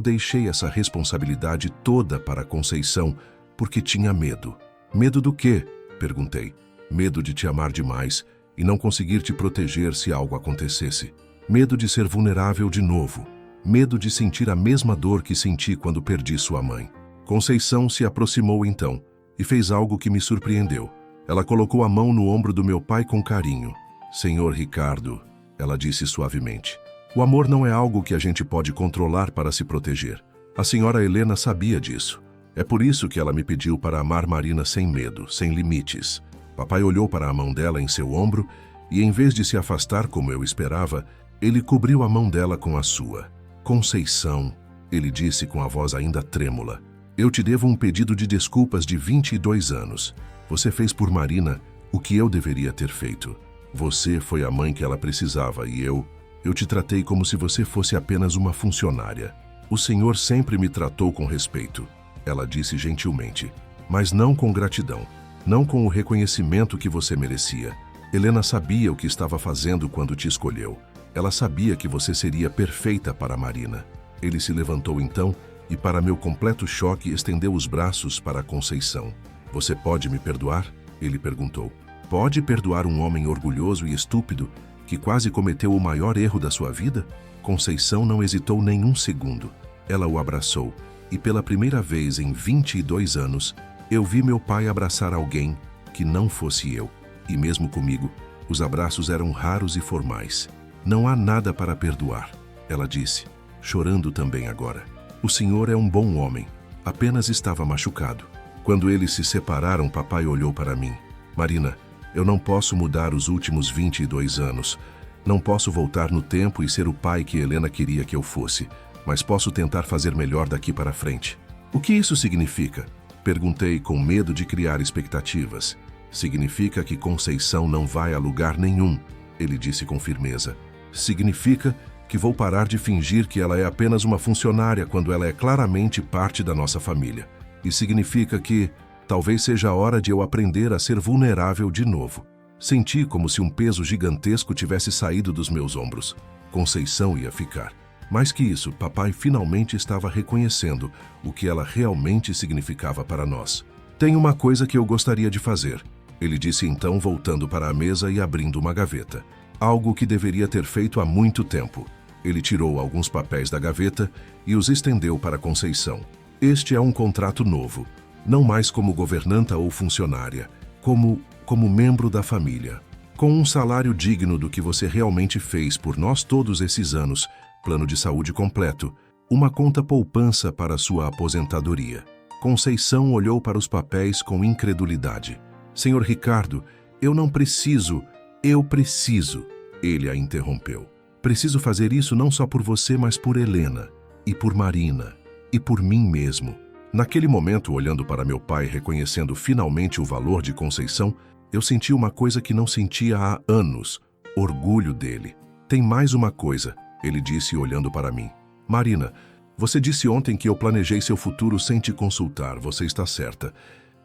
deixei essa responsabilidade toda para Conceição, porque tinha medo. Medo do quê? Perguntei. Medo de te amar demais e não conseguir te proteger se algo acontecesse. Medo de ser vulnerável de novo. Medo de sentir a mesma dor que senti quando perdi sua mãe. Conceição se aproximou então e fez algo que me surpreendeu. Ela colocou a mão no ombro do meu pai com carinho. Senhor Ricardo, ela disse suavemente, o amor não é algo que a gente pode controlar para se proteger. A senhora Helena sabia disso. É por isso que ela me pediu para amar Marina sem medo, sem limites. Papai olhou para a mão dela em seu ombro e, em vez de se afastar como eu esperava, ele cobriu a mão dela com a sua. Conceição, ele disse com a voz ainda trêmula, eu te devo um pedido de desculpas de 22 anos. Você fez por Marina o que eu deveria ter feito. Você foi a mãe que ela precisava e eu te tratei como se você fosse apenas uma funcionária. O Senhor sempre me tratou com respeito. Ela disse gentilmente. mas não com gratidão, não com o reconhecimento que você merecia. Helena sabia o que estava fazendo quando te escolheu. Ela sabia que você seria perfeita para Marina. Ele se levantou então e, para meu completo choque, estendeu os braços para Conceição. Você pode me perdoar? Ele perguntou. Pode perdoar um homem orgulhoso e estúpido que quase cometeu o maior erro da sua vida? Conceição não hesitou nem um segundo. Ela o abraçou e, pela primeira vez em 22 anos, eu vi meu pai abraçar alguém que não fosse eu. E mesmo comigo, os abraços eram raros e formais. Não há nada para perdoar, ela disse, chorando também agora. O senhor é um bom homem, apenas estava machucado. Quando eles se separaram, papai olhou para mim. Marina, eu não posso mudar os últimos 22 anos. Não posso voltar no tempo e ser o pai que Helena queria que eu fosse, mas posso tentar fazer melhor daqui para frente. O que isso significa? Perguntei com medo de criar expectativas. Significa que Conceição não vai a lugar nenhum, ele disse com firmeza. Significa que vou parar de fingir que ela é apenas uma funcionária quando ela é claramente parte da nossa família. E significa que talvez seja a hora de eu aprender a ser vulnerável de novo. Senti como se um peso gigantesco tivesse saído dos meus ombros. Conceição ia ficar. Mais que isso, papai finalmente estava reconhecendo o que ela realmente significava para nós. Tem uma coisa que eu gostaria de fazer, ele disse então, voltando para a mesa e abrindo uma gaveta. Algo que deveria ter feito há muito tempo. Ele tirou alguns papéis da gaveta e os estendeu para Conceição. Este é um contrato novo, não mais como governanta ou funcionária, como membro da família. Com um salário digno do que você realmente fez por nós todos esses anos, plano de saúde completo, uma conta poupança para sua aposentadoria. Conceição olhou para os papéis com incredulidade. Senhor Ricardo, eu não preciso, eu preciso. Ele a interrompeu. Preciso fazer isso não só por você, mas por Helena, e por Marina, e por mim mesmo. Naquele momento, olhando para meu pai, reconhecendo finalmente o valor de Conceição, eu senti uma coisa que não sentia há anos, orgulho dele. Tem mais uma coisa, ele disse olhando para mim. Marina, você disse ontem que eu planejei seu futuro sem te consultar, você está certa.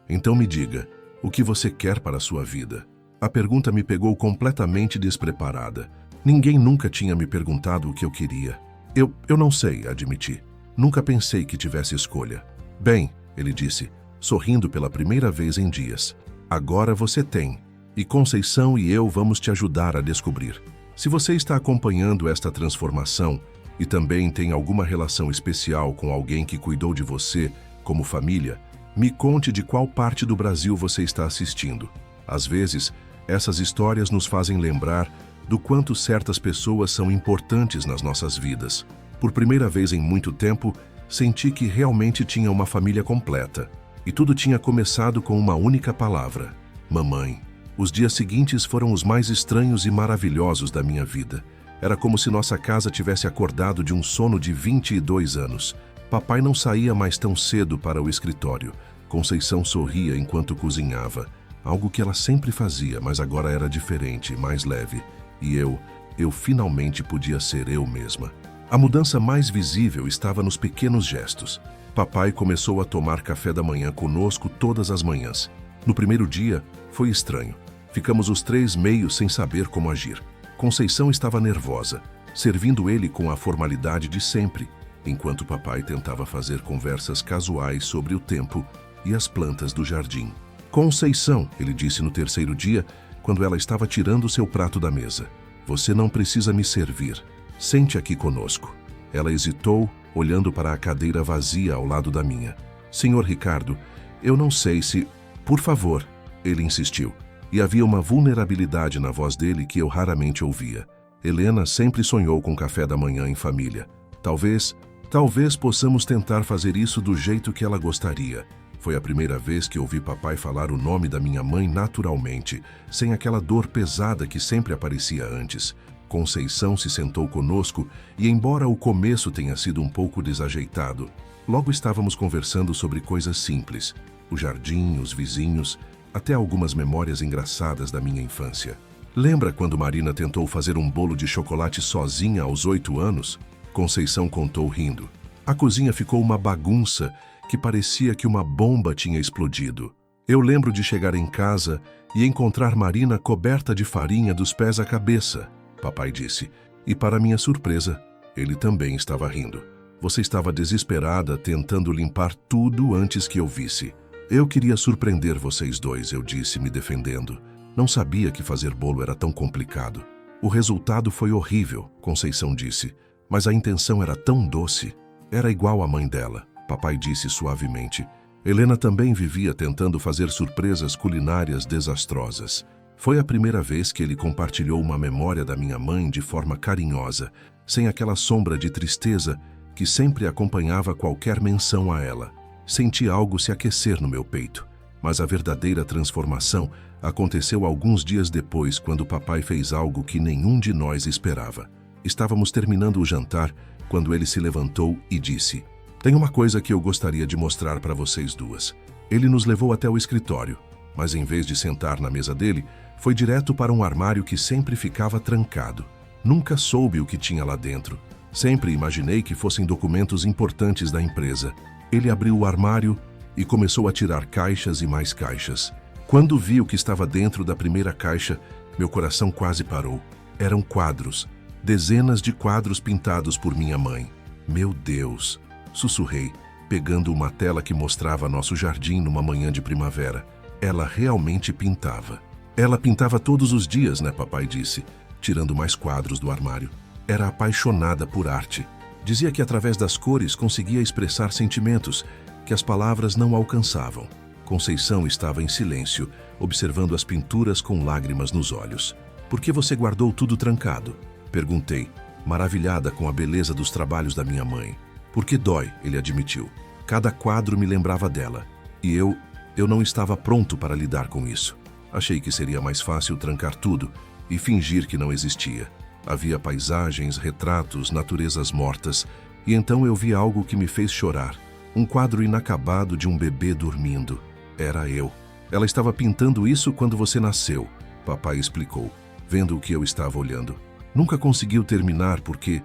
Então me diga, o que você quer para a sua vida? A pergunta me pegou completamente despreparada. Ninguém nunca tinha me perguntado o que eu queria. Eu não sei, admiti. Nunca pensei que tivesse escolha. Bem, ele disse, sorrindo pela primeira vez em dias. Agora você tem. E Conceição e eu vamos te ajudar a descobrir. Se você está acompanhando esta transformação e também tem alguma relação especial com alguém que cuidou de você como família, me conte de qual parte do Brasil você está assistindo. Às vezes, essas histórias nos fazem lembrar do quanto certas pessoas são importantes nas nossas vidas. Por primeira vez em muito tempo, senti que realmente tinha uma família completa. E tudo tinha começado com uma única palavra: mamãe. Os dias seguintes foram os mais estranhos e maravilhosos da minha vida. Era como se nossa casa tivesse acordado de um sono de 22 anos. Papai não saía mais tão cedo para o escritório. Conceição sorria enquanto cozinhava. Algo que ela sempre fazia, mas agora era diferente, mais leve. E eu finalmente podia ser eu mesma. A mudança mais visível estava nos pequenos gestos. Papai começou a tomar café da manhã conosco todas as manhãs. No primeiro dia, foi estranho. Ficamos os três meio sem saber como agir. Conceição estava nervosa, servindo ele com a formalidade de sempre, enquanto papai tentava fazer conversas casuais sobre o tempo e as plantas do jardim. Conceição, ele disse no terceiro dia, quando ela estava tirando seu prato da mesa. Você não precisa me servir. Sente aqui conosco. Ela hesitou, olhando para a cadeira vazia ao lado da minha. Senhor Ricardo, eu não sei se... Por favor, ele insistiu. E havia uma vulnerabilidade na voz dele que eu raramente ouvia. Helena sempre sonhou com café da manhã em família. Talvez possamos tentar fazer isso do jeito que ela gostaria. Foi a primeira vez que ouvi papai falar o nome da minha mãe naturalmente, sem aquela dor pesada que sempre aparecia antes. Conceição se sentou conosco e, embora o começo tenha sido um pouco desajeitado, logo estávamos conversando sobre coisas simples. O jardim, os vizinhos, até algumas memórias engraçadas da minha infância. Lembra quando Marina tentou fazer um bolo de chocolate sozinha aos 8 anos? Conceição contou rindo. A cozinha ficou uma bagunça que parecia que uma bomba tinha explodido. Eu lembro de chegar em casa e encontrar Marina coberta de farinha dos pés à cabeça, papai disse, e para minha surpresa, ele também estava rindo. Você estava desesperada, tentando limpar tudo antes que eu visse. Eu queria surpreender vocês dois, eu disse, me defendendo. Não sabia que fazer bolo era tão complicado. O resultado foi horrível, Conceição disse, mas a intenção era tão doce. Era igual à mãe dela, papai disse suavemente. Helena também vivia tentando fazer surpresas culinárias desastrosas. Foi a primeira vez que ele compartilhou uma memória da minha mãe de forma carinhosa, sem aquela sombra de tristeza que sempre acompanhava qualquer menção a ela. Senti algo se aquecer no meu peito, mas a verdadeira transformação aconteceu alguns dias depois, quando papai fez algo que nenhum de nós esperava. Estávamos terminando o jantar quando ele se levantou e disse: "Tem uma coisa que eu gostaria de mostrar para vocês duas." Ele nos levou até o escritório, mas em vez de sentar na mesa dele, foi direto para um armário que sempre ficava trancado. Nunca soube o que tinha lá dentro. Sempre imaginei que fossem documentos importantes da empresa. Ele abriu o armário e começou a tirar caixas e mais caixas. Quando vi o que estava dentro da primeira caixa, meu coração quase parou. Eram quadros, dezenas de quadros pintados por minha mãe. Meu Deus! Sussurrei, pegando uma tela que mostrava nosso jardim numa manhã de primavera. Ela realmente pintava. Ela pintava todos os dias, né, papai disse, tirando mais quadros do armário. Era apaixonada por arte. Dizia que através das cores conseguia expressar sentimentos que as palavras não alcançavam. Conceição estava em silêncio, observando as pinturas com lágrimas nos olhos. "Por que você guardou tudo trancado?" Perguntei, maravilhada com a beleza dos trabalhos da minha mãe. "Porque dói", ele admitiu. "Cada quadro me lembrava dela. E eu não estava pronto para lidar com isso. Achei que seria mais fácil trancar tudo e fingir que não existia. Havia paisagens, retratos, naturezas mortas, e então eu vi algo que me fez chorar. Um quadro inacabado de um bebê dormindo. Era eu. Ela estava pintando isso quando você nasceu", papai explicou, vendo o que eu estava olhando. "Nunca conseguiu terminar porque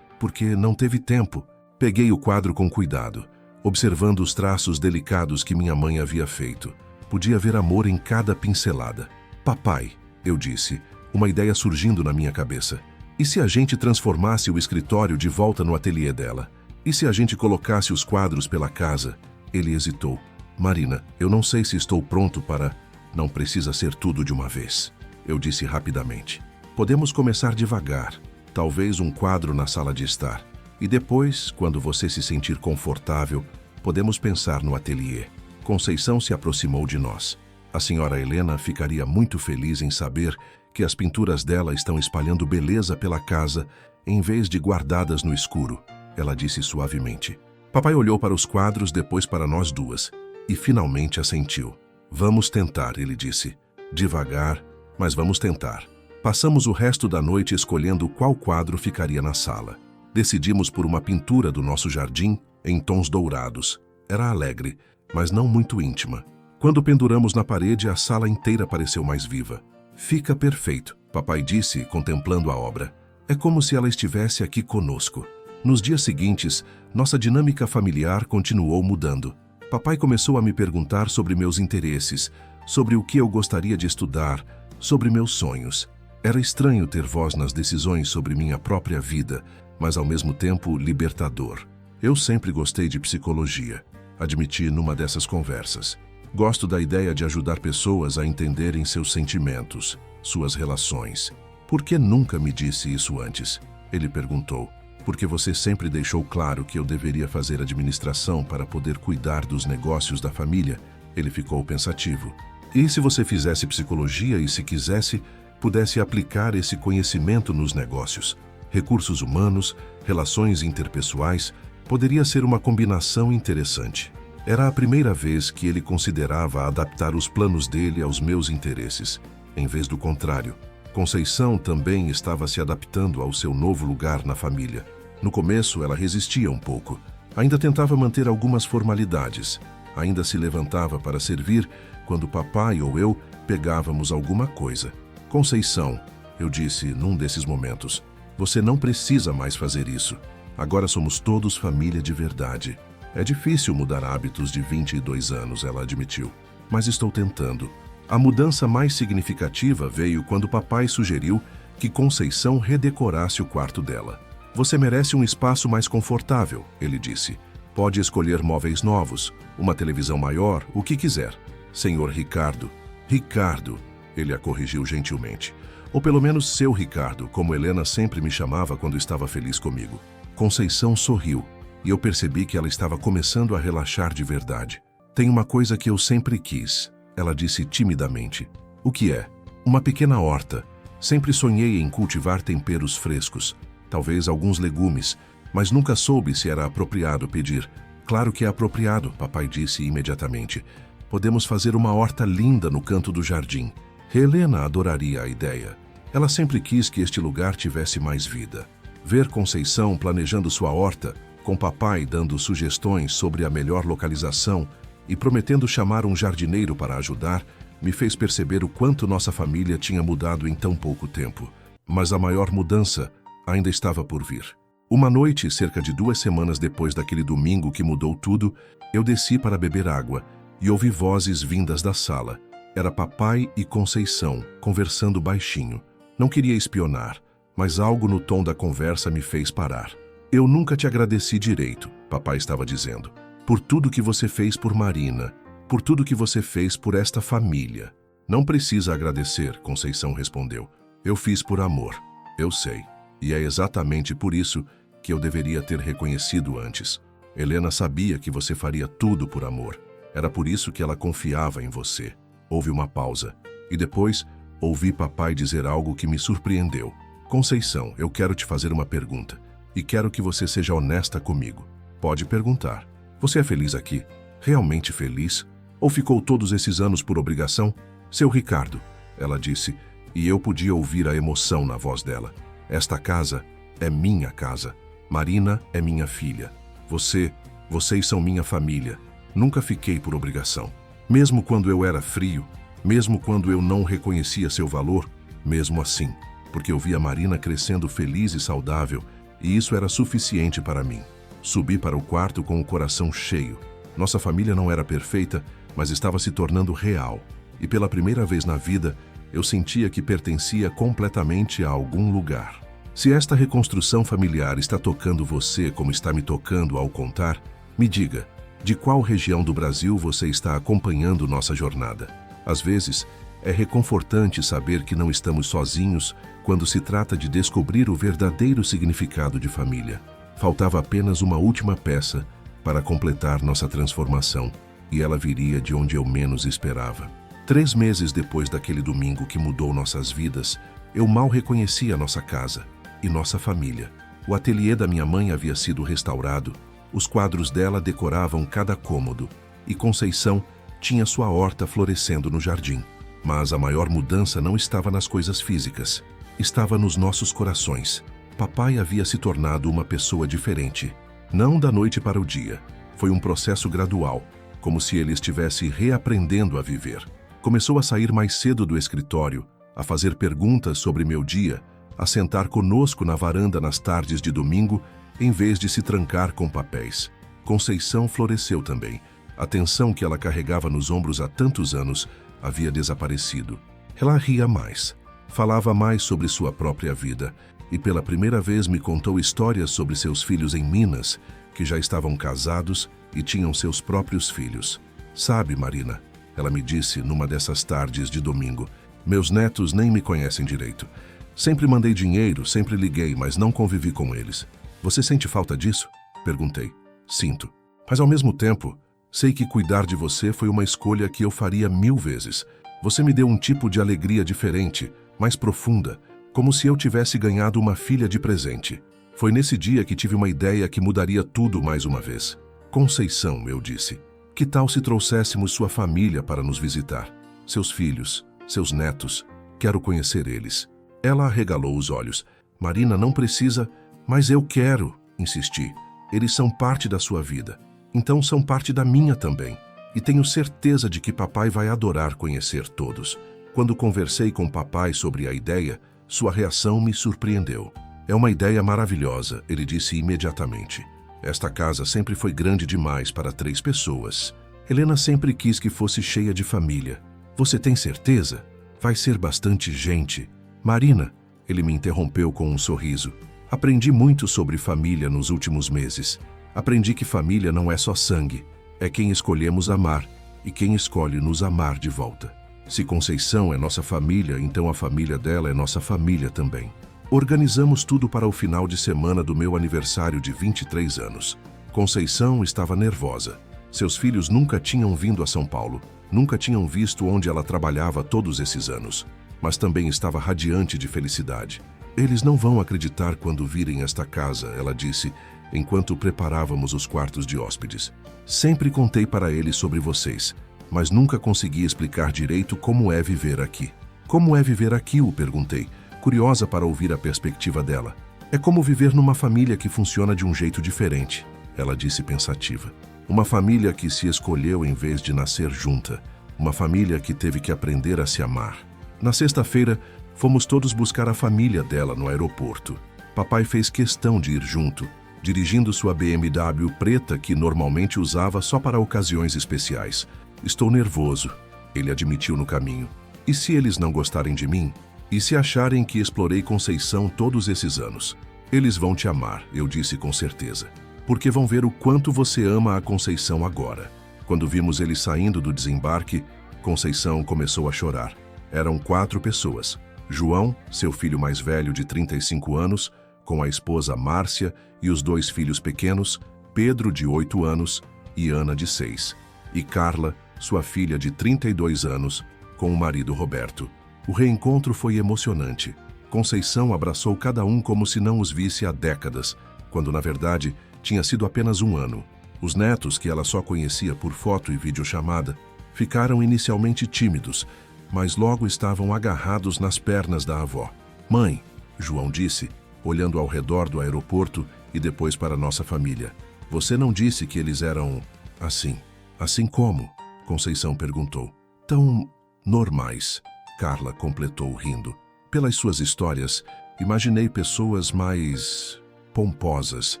não teve tempo." Peguei o quadro com cuidado, observando os traços delicados que minha mãe havia feito. Podia ver amor em cada pincelada. "Papai", eu disse, uma ideia surgindo na minha cabeça. "E se a gente transformasse o escritório de volta no ateliê dela? E se a gente colocasse os quadros pela casa?" Ele hesitou. "Marina, eu não sei se estou pronto para..." "Não precisa ser tudo de uma vez", eu disse rapidamente. "Podemos começar devagar, talvez um quadro na sala de estar. E depois, quando você se sentir confortável, podemos pensar no ateliê." Conceição se aproximou de nós. A senhora Helena ficaria muito feliz em saber que as pinturas dela estão espalhando beleza pela casa em vez de guardadas no escuro, ela disse suavemente. Papai olhou para os quadros, depois para nós duas, e finalmente assentiu. "Vamos tentar", ele disse. "Devagar, mas vamos tentar." Passamos o resto da noite escolhendo qual quadro ficaria na sala. Decidimos por uma pintura do nosso jardim em tons dourados. Era alegre, mas não muito íntima. Quando penduramos na parede, a sala inteira pareceu mais viva. "Fica perfeito", papai disse, contemplando a obra. "É como se ela estivesse aqui conosco." Nos dias seguintes, nossa dinâmica familiar continuou mudando. Papai começou a me perguntar sobre meus interesses, sobre o que eu gostaria de estudar, sobre meus sonhos. Era estranho ter voz nas decisões sobre minha própria vida, mas ao mesmo tempo libertador. "Eu sempre gostei de psicologia", admiti numa dessas conversas. "Gosto da ideia de ajudar pessoas a entenderem seus sentimentos, suas relações." "Por que nunca me disse isso antes?" ele perguntou. "Porque você sempre deixou claro que eu deveria fazer administração para poder cuidar dos negócios da família." Ele ficou pensativo. "E se você fizesse psicologia e, se quisesse, pudesse aplicar esse conhecimento nos negócios? Recursos humanos, relações interpessoais, poderia ser uma combinação interessante." Era a primeira vez que ele considerava adaptar os planos dele aos meus interesses, em vez do contrário. Conceição também estava se adaptando ao seu novo lugar na família. No começo, ela resistia um pouco. Ainda tentava manter algumas formalidades. Ainda se levantava para servir quando papai ou eu pegávamos alguma coisa. "Conceição", eu disse num desses momentos, "você não precisa mais fazer isso. Agora somos todos família de verdade." É difícil mudar hábitos de 22 anos, ela admitiu. Mas estou tentando. A mudança mais significativa veio quando papai sugeriu que Conceição redecorasse o quarto dela. Você merece um espaço mais confortável, ele disse. Pode escolher móveis novos, uma televisão maior, o que quiser. Senhor Ricardo. Ricardo, ele a corrigiu gentilmente. Ou pelo menos seu Ricardo, como Helena sempre me chamava quando estava feliz comigo. Conceição sorriu, e eu percebi que ela estava começando a relaxar de verdade. Tem uma coisa que eu sempre quis, ela disse timidamente. O que é? Uma pequena horta. Sempre sonhei em cultivar temperos frescos, talvez alguns legumes, mas nunca soube se era apropriado pedir. Claro que é apropriado, papai disse imediatamente. Podemos fazer uma horta linda no canto do jardim. Helena adoraria a ideia. Ela sempre quis que este lugar tivesse mais vida. Ver Conceição planejando sua horta, com papai dando sugestões sobre a melhor localização e prometendo chamar um jardineiro para ajudar, me fez perceber o quanto nossa família tinha mudado em tão pouco tempo. Mas a maior mudança ainda estava por vir. Uma noite, cerca de 2 semanas depois daquele domingo que mudou tudo, eu desci para beber água e ouvi vozes vindas da sala. Era papai e Conceição, conversando baixinho. Não queria espionar, mas algo no tom da conversa me fez parar. Eu nunca te agradeci direito, papai estava dizendo. Por tudo que você fez por Marina, por tudo que você fez por esta família. Não precisa agradecer, Conceição respondeu. Eu fiz por amor, eu sei. E é exatamente por isso que eu deveria ter reconhecido antes. Helena sabia que você faria tudo por amor. Era por isso que ela confiava em você. Houve uma pausa. E depois, ouvi papai dizer algo que me surpreendeu. Conceição, eu quero te fazer uma pergunta. E quero que você seja honesta comigo. Pode perguntar. Você é feliz aqui? Realmente feliz? Ou ficou todos esses anos por obrigação? Seu Ricardo, ela disse, e eu podia ouvir a emoção na voz dela. Esta casa é minha casa. Marina é minha filha. Vocês são minha família. Nunca fiquei por obrigação. Mesmo quando eu era frio, mesmo quando eu não reconhecia seu valor, mesmo assim, porque eu via Marina crescendo feliz e saudável, e isso era suficiente para mim. Subi para o quarto com o coração cheio. Nossa família não era perfeita, mas estava se tornando real. E pela primeira vez na vida, eu sentia que pertencia completamente a algum lugar. Se esta reconstrução familiar está tocando você como está me tocando ao contar, me diga, de qual região do Brasil você está acompanhando nossa jornada? Às vezes, é reconfortante saber que não estamos sozinhos quando se trata de descobrir o verdadeiro significado de família. Faltava apenas uma última peça para completar nossa transformação, e ela viria de onde eu menos esperava. 3 meses depois daquele domingo que mudou nossas vidas, eu mal reconhecia nossa casa e nossa família. O ateliê da minha mãe havia sido restaurado, os quadros dela decoravam cada cômodo, e Conceição tinha sua horta florescendo no jardim. Mas a maior mudança não estava nas coisas físicas, estava nos nossos corações. Papai havia se tornado uma pessoa diferente, não da noite para o dia. Foi um processo gradual, como se ele estivesse reaprendendo a viver. Começou a sair mais cedo do escritório, a fazer perguntas sobre meu dia, a sentar conosco na varanda nas tardes de domingo, em vez de se trancar com papéis. Conceição floresceu também. A tensão que ela carregava nos ombros há tantos anos havia desaparecido. Ela ria mais, falava mais sobre sua própria vida e pela primeira vez me contou histórias sobre seus filhos em Minas, que já estavam casados e tinham seus próprios filhos. Sabe, Marina, ela me disse numa dessas tardes de domingo, meus netos nem me conhecem direito. Sempre mandei dinheiro, sempre liguei, mas não convivi com eles. Você sente falta disso? Perguntei. Sinto. Mas ao mesmo tempo, sei que cuidar de você foi uma escolha que eu faria 1000 vezes. Você me deu um tipo de alegria diferente, mais profunda, como se eu tivesse ganhado uma filha de presente. Foi nesse dia que tive uma ideia que mudaria tudo mais uma vez. Conceição, eu disse. Que tal se trouxéssemos sua família para nos visitar? Seus filhos, seus netos. Quero conhecer eles. Ela arregalou os olhos. Marina, não precisa, mas eu quero, insisti. Eles são parte da sua vida. Então são parte da minha também. E tenho certeza de que papai vai adorar conhecer todos. Quando conversei com papai sobre a ideia, sua reação me surpreendeu. É uma ideia maravilhosa, ele disse imediatamente. Esta casa sempre foi grande demais para 3 pessoas. Helena sempre quis que fosse cheia de família. Você tem certeza? Vai ser bastante gente. Marina, ele me interrompeu com um sorriso. Aprendi muito sobre família nos últimos meses. Aprendi que família não é só sangue. É quem escolhemos amar e quem escolhe nos amar de volta. Se Conceição é nossa família, então a família dela é nossa família também. Organizamos tudo para o final de semana do meu aniversário de 23 anos. Conceição estava nervosa. Seus filhos nunca tinham vindo a São Paulo, nunca tinham visto onde ela trabalhava todos esses anos, mas também estava radiante de felicidade. Eles não vão acreditar quando virem esta casa, ela disse, enquanto preparávamos os quartos de hóspedes. Sempre contei para eles sobre vocês, mas nunca consegui explicar direito como é viver aqui. Como é viver aqui, eu perguntei, curiosa para ouvir a perspectiva dela. É como viver numa família que funciona de um jeito diferente, ela disse pensativa. Uma família que se escolheu em vez de nascer junta. Uma família que teve que aprender a se amar. Na sexta-feira, fomos todos buscar a família dela no aeroporto. Papai fez questão de ir junto, dirigindo sua BMW preta que normalmente usava só para ocasiões especiais. Estou nervoso, ele admitiu no caminho. E se eles não gostarem de mim? E se acharem que explorei Conceição todos esses anos? Eles vão te amar, eu disse com certeza. Porque vão ver o quanto você ama a Conceição agora. Quando vimos ele saindo do desembarque, Conceição começou a chorar. Eram 4 pessoas. João, seu filho mais velho de 35 anos, com a esposa Márcia e os 2 filhos pequenos, Pedro, de 8 anos, e Ana, de 6. E Carla, sua filha de 32 anos, com o marido Roberto. O reencontro foi emocionante. Conceição abraçou cada um como se não os visse há décadas, quando na verdade tinha sido apenas 1 ano. Os netos, que ela só conhecia por foto e videochamada, ficaram inicialmente tímidos, mas logo estavam agarrados nas pernas da avó. Mãe, João disse, olhando ao redor do aeroporto e depois para nossa família. Você não disse que eles eram assim. Assim como? Conceição perguntou. Tão normais. Carla completou rindo. Pelas suas histórias, imaginei pessoas mais pomposas.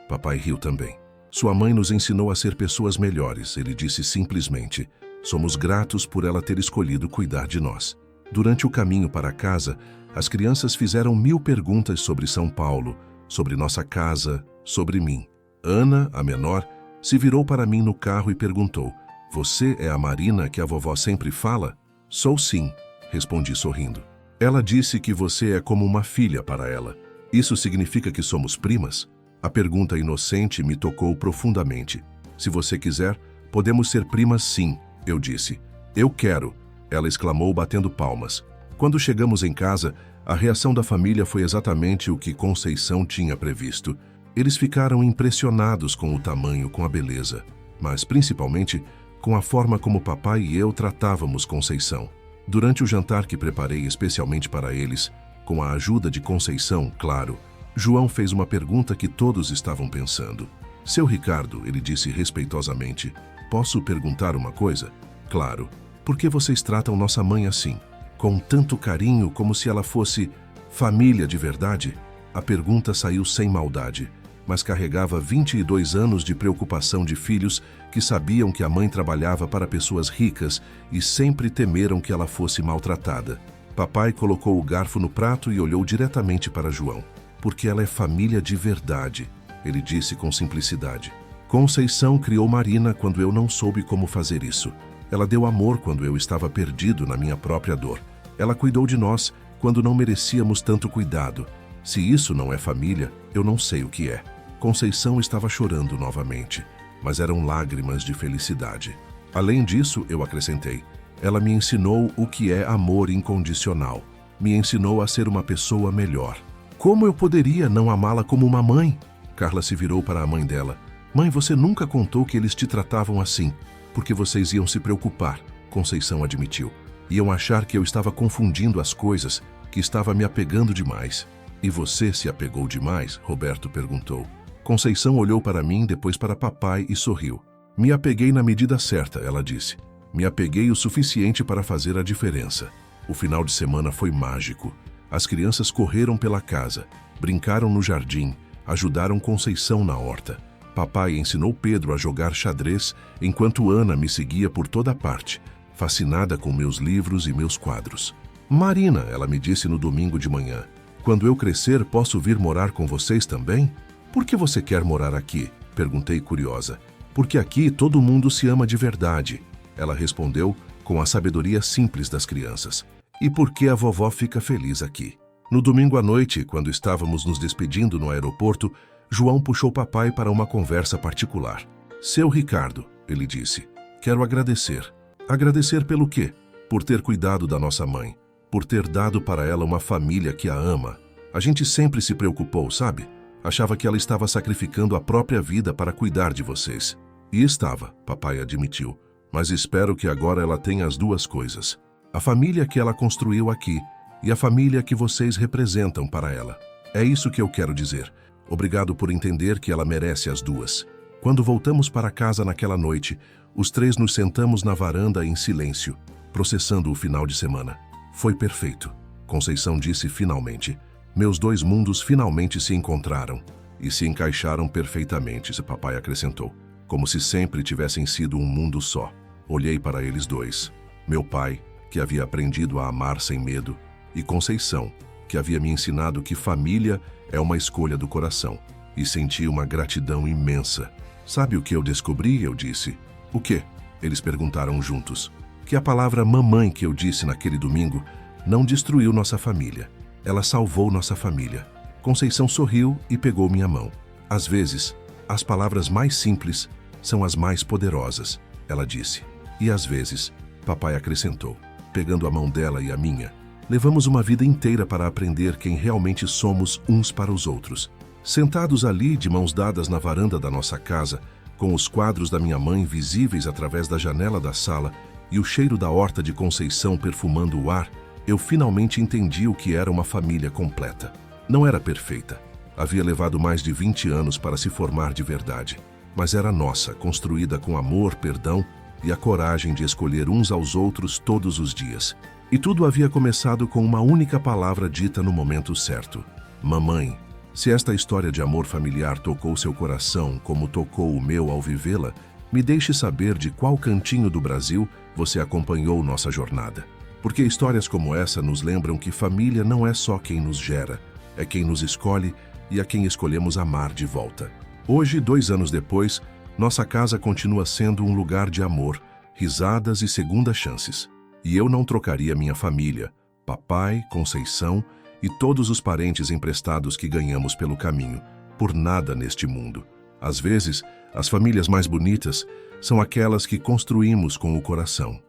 Papai riu também. Sua mãe nos ensinou a ser pessoas melhores, ele disse simplesmente. Somos gratos por ela ter escolhido cuidar de nós. Durante o caminho para casa, as crianças fizeram 1000 perguntas sobre São Paulo, sobre nossa casa, sobre mim. Ana, a menor, se virou para mim no carro e perguntou: Você é a Marina que a vovó sempre fala? Sou sim, respondi sorrindo. Ela disse que você é como uma filha para ela. Isso significa que somos primas? A pergunta inocente me tocou profundamente. Se você quiser, podemos ser primas sim, eu disse. Eu quero, ela exclamou batendo palmas. Quando chegamos em casa, a reação da família foi exatamente o que Conceição tinha previsto. Eles ficaram impressionados com o tamanho, com a beleza, mas principalmente com a forma como papai e eu tratávamos Conceição. Durante o jantar que preparei especialmente para eles, com a ajuda de Conceição, claro, João fez uma pergunta que todos estavam pensando. Seu Ricardo, ele disse respeitosamente, posso perguntar uma coisa? Claro. Por que vocês tratam nossa mãe assim? Com tanto carinho, como se ela fosse família de verdade? A pergunta saiu sem maldade, mas carregava 22 anos de preocupação de filhos que sabiam que a mãe trabalhava para pessoas ricas e sempre temeram que ela fosse maltratada. Papai colocou o garfo no prato e olhou diretamente para João. Porque ela é família de verdade, ele disse com simplicidade. Conceição criou Marina quando eu não soube como fazer isso. Ela deu amor quando eu estava perdido na minha própria dor. Ela cuidou de nós quando não merecíamos tanto cuidado. Se isso não é família, eu não sei o que é. Conceição estava chorando novamente, mas eram lágrimas de felicidade. Além disso, eu acrescentei, ela me ensinou o que é amor incondicional. Me ensinou a ser uma pessoa melhor. Como eu poderia não amá-la como uma mãe? Carla se virou para a mãe dela. Mãe, você nunca contou que eles te tratavam assim, porque vocês iam se preocupar, Conceição admitiu. Iam achar que eu estava confundindo as coisas, que estava me apegando demais. E você se apegou demais? Roberto perguntou. Conceição olhou para mim, depois para papai e sorriu. Me apeguei na medida certa, ela disse. Me apeguei o suficiente para fazer a diferença. O final de semana foi mágico. As crianças correram pela casa, brincaram no jardim, ajudaram Conceição na horta. Papai ensinou Pedro a jogar xadrez, enquanto Ana me seguia por toda parte, fascinada com meus livros e meus quadros. Marina, ela me disse no domingo de manhã, quando eu crescer, posso vir morar com vocês também? Por que você quer morar aqui? Perguntei curiosa. Porque aqui todo mundo se ama de verdade. Ela respondeu com a sabedoria simples das crianças. E por que a vovó fica feliz aqui? No domingo à noite, quando estávamos nos despedindo no aeroporto, João puxou papai para uma conversa particular. Seu Ricardo, ele disse, quero agradecer. Agradecer pelo quê? Por ter cuidado da nossa mãe. Por ter dado para ela uma família que a ama. A gente sempre se preocupou, sabe? Achava que ela estava sacrificando a própria vida para cuidar de vocês. E estava, papai admitiu. Mas espero que agora ela tenha as duas coisas. A família que ela construiu aqui e a família que vocês representam para ela. É isso que eu quero dizer. Obrigado por entender que ela merece as duas. Quando voltamos para casa naquela noite, os três nos sentamos na varanda em silêncio, processando o final de semana. Foi perfeito. Conceição disse finalmente. Meus dois mundos finalmente se encontraram e se encaixaram perfeitamente, seu papai acrescentou, como se sempre tivessem sido um mundo só. Olhei para eles dois. Meu pai, que havia aprendido a amar sem medo, e Conceição, que havia me ensinado que família é uma escolha do coração, e senti uma gratidão imensa. Sabe o que eu descobri? Eu disse. O quê? Eles perguntaram juntos. Que a palavra mamãe que eu disse naquele domingo não destruiu nossa família. Ela salvou nossa família. Conceição sorriu e pegou minha mão. Às vezes, as palavras mais simples são as mais poderosas, ela disse. E às vezes, papai acrescentou, pegando a mão dela e a minha, levamos uma vida inteira para aprender quem realmente somos uns para os outros. Sentados ali, de mãos dadas na varanda da nossa casa, com os quadros da minha mãe visíveis através da janela da sala e o cheiro da horta de Conceição perfumando o ar, eu finalmente entendi o que era uma família completa. Não era perfeita. Havia levado mais de 20 anos para se formar de verdade. Mas era nossa, construída com amor, perdão e a coragem de escolher uns aos outros todos os dias. E tudo havia começado com uma única palavra dita no momento certo. Mamãe. Se esta história de amor familiar tocou seu coração como tocou o meu ao vivê-la, me deixe saber de qual cantinho do Brasil você acompanhou nossa jornada. Porque histórias como essa nos lembram que família não é só quem nos gera, é quem nos escolhe e a quem escolhemos amar de volta. Hoje, 2 anos depois, nossa casa continua sendo um lugar de amor, risadas e segundas chances. E eu não trocaria minha família, papai, Conceição e todos os parentes emprestados que ganhamos pelo caminho, por nada neste mundo. Às vezes, as famílias mais bonitas são aquelas que construímos com o coração.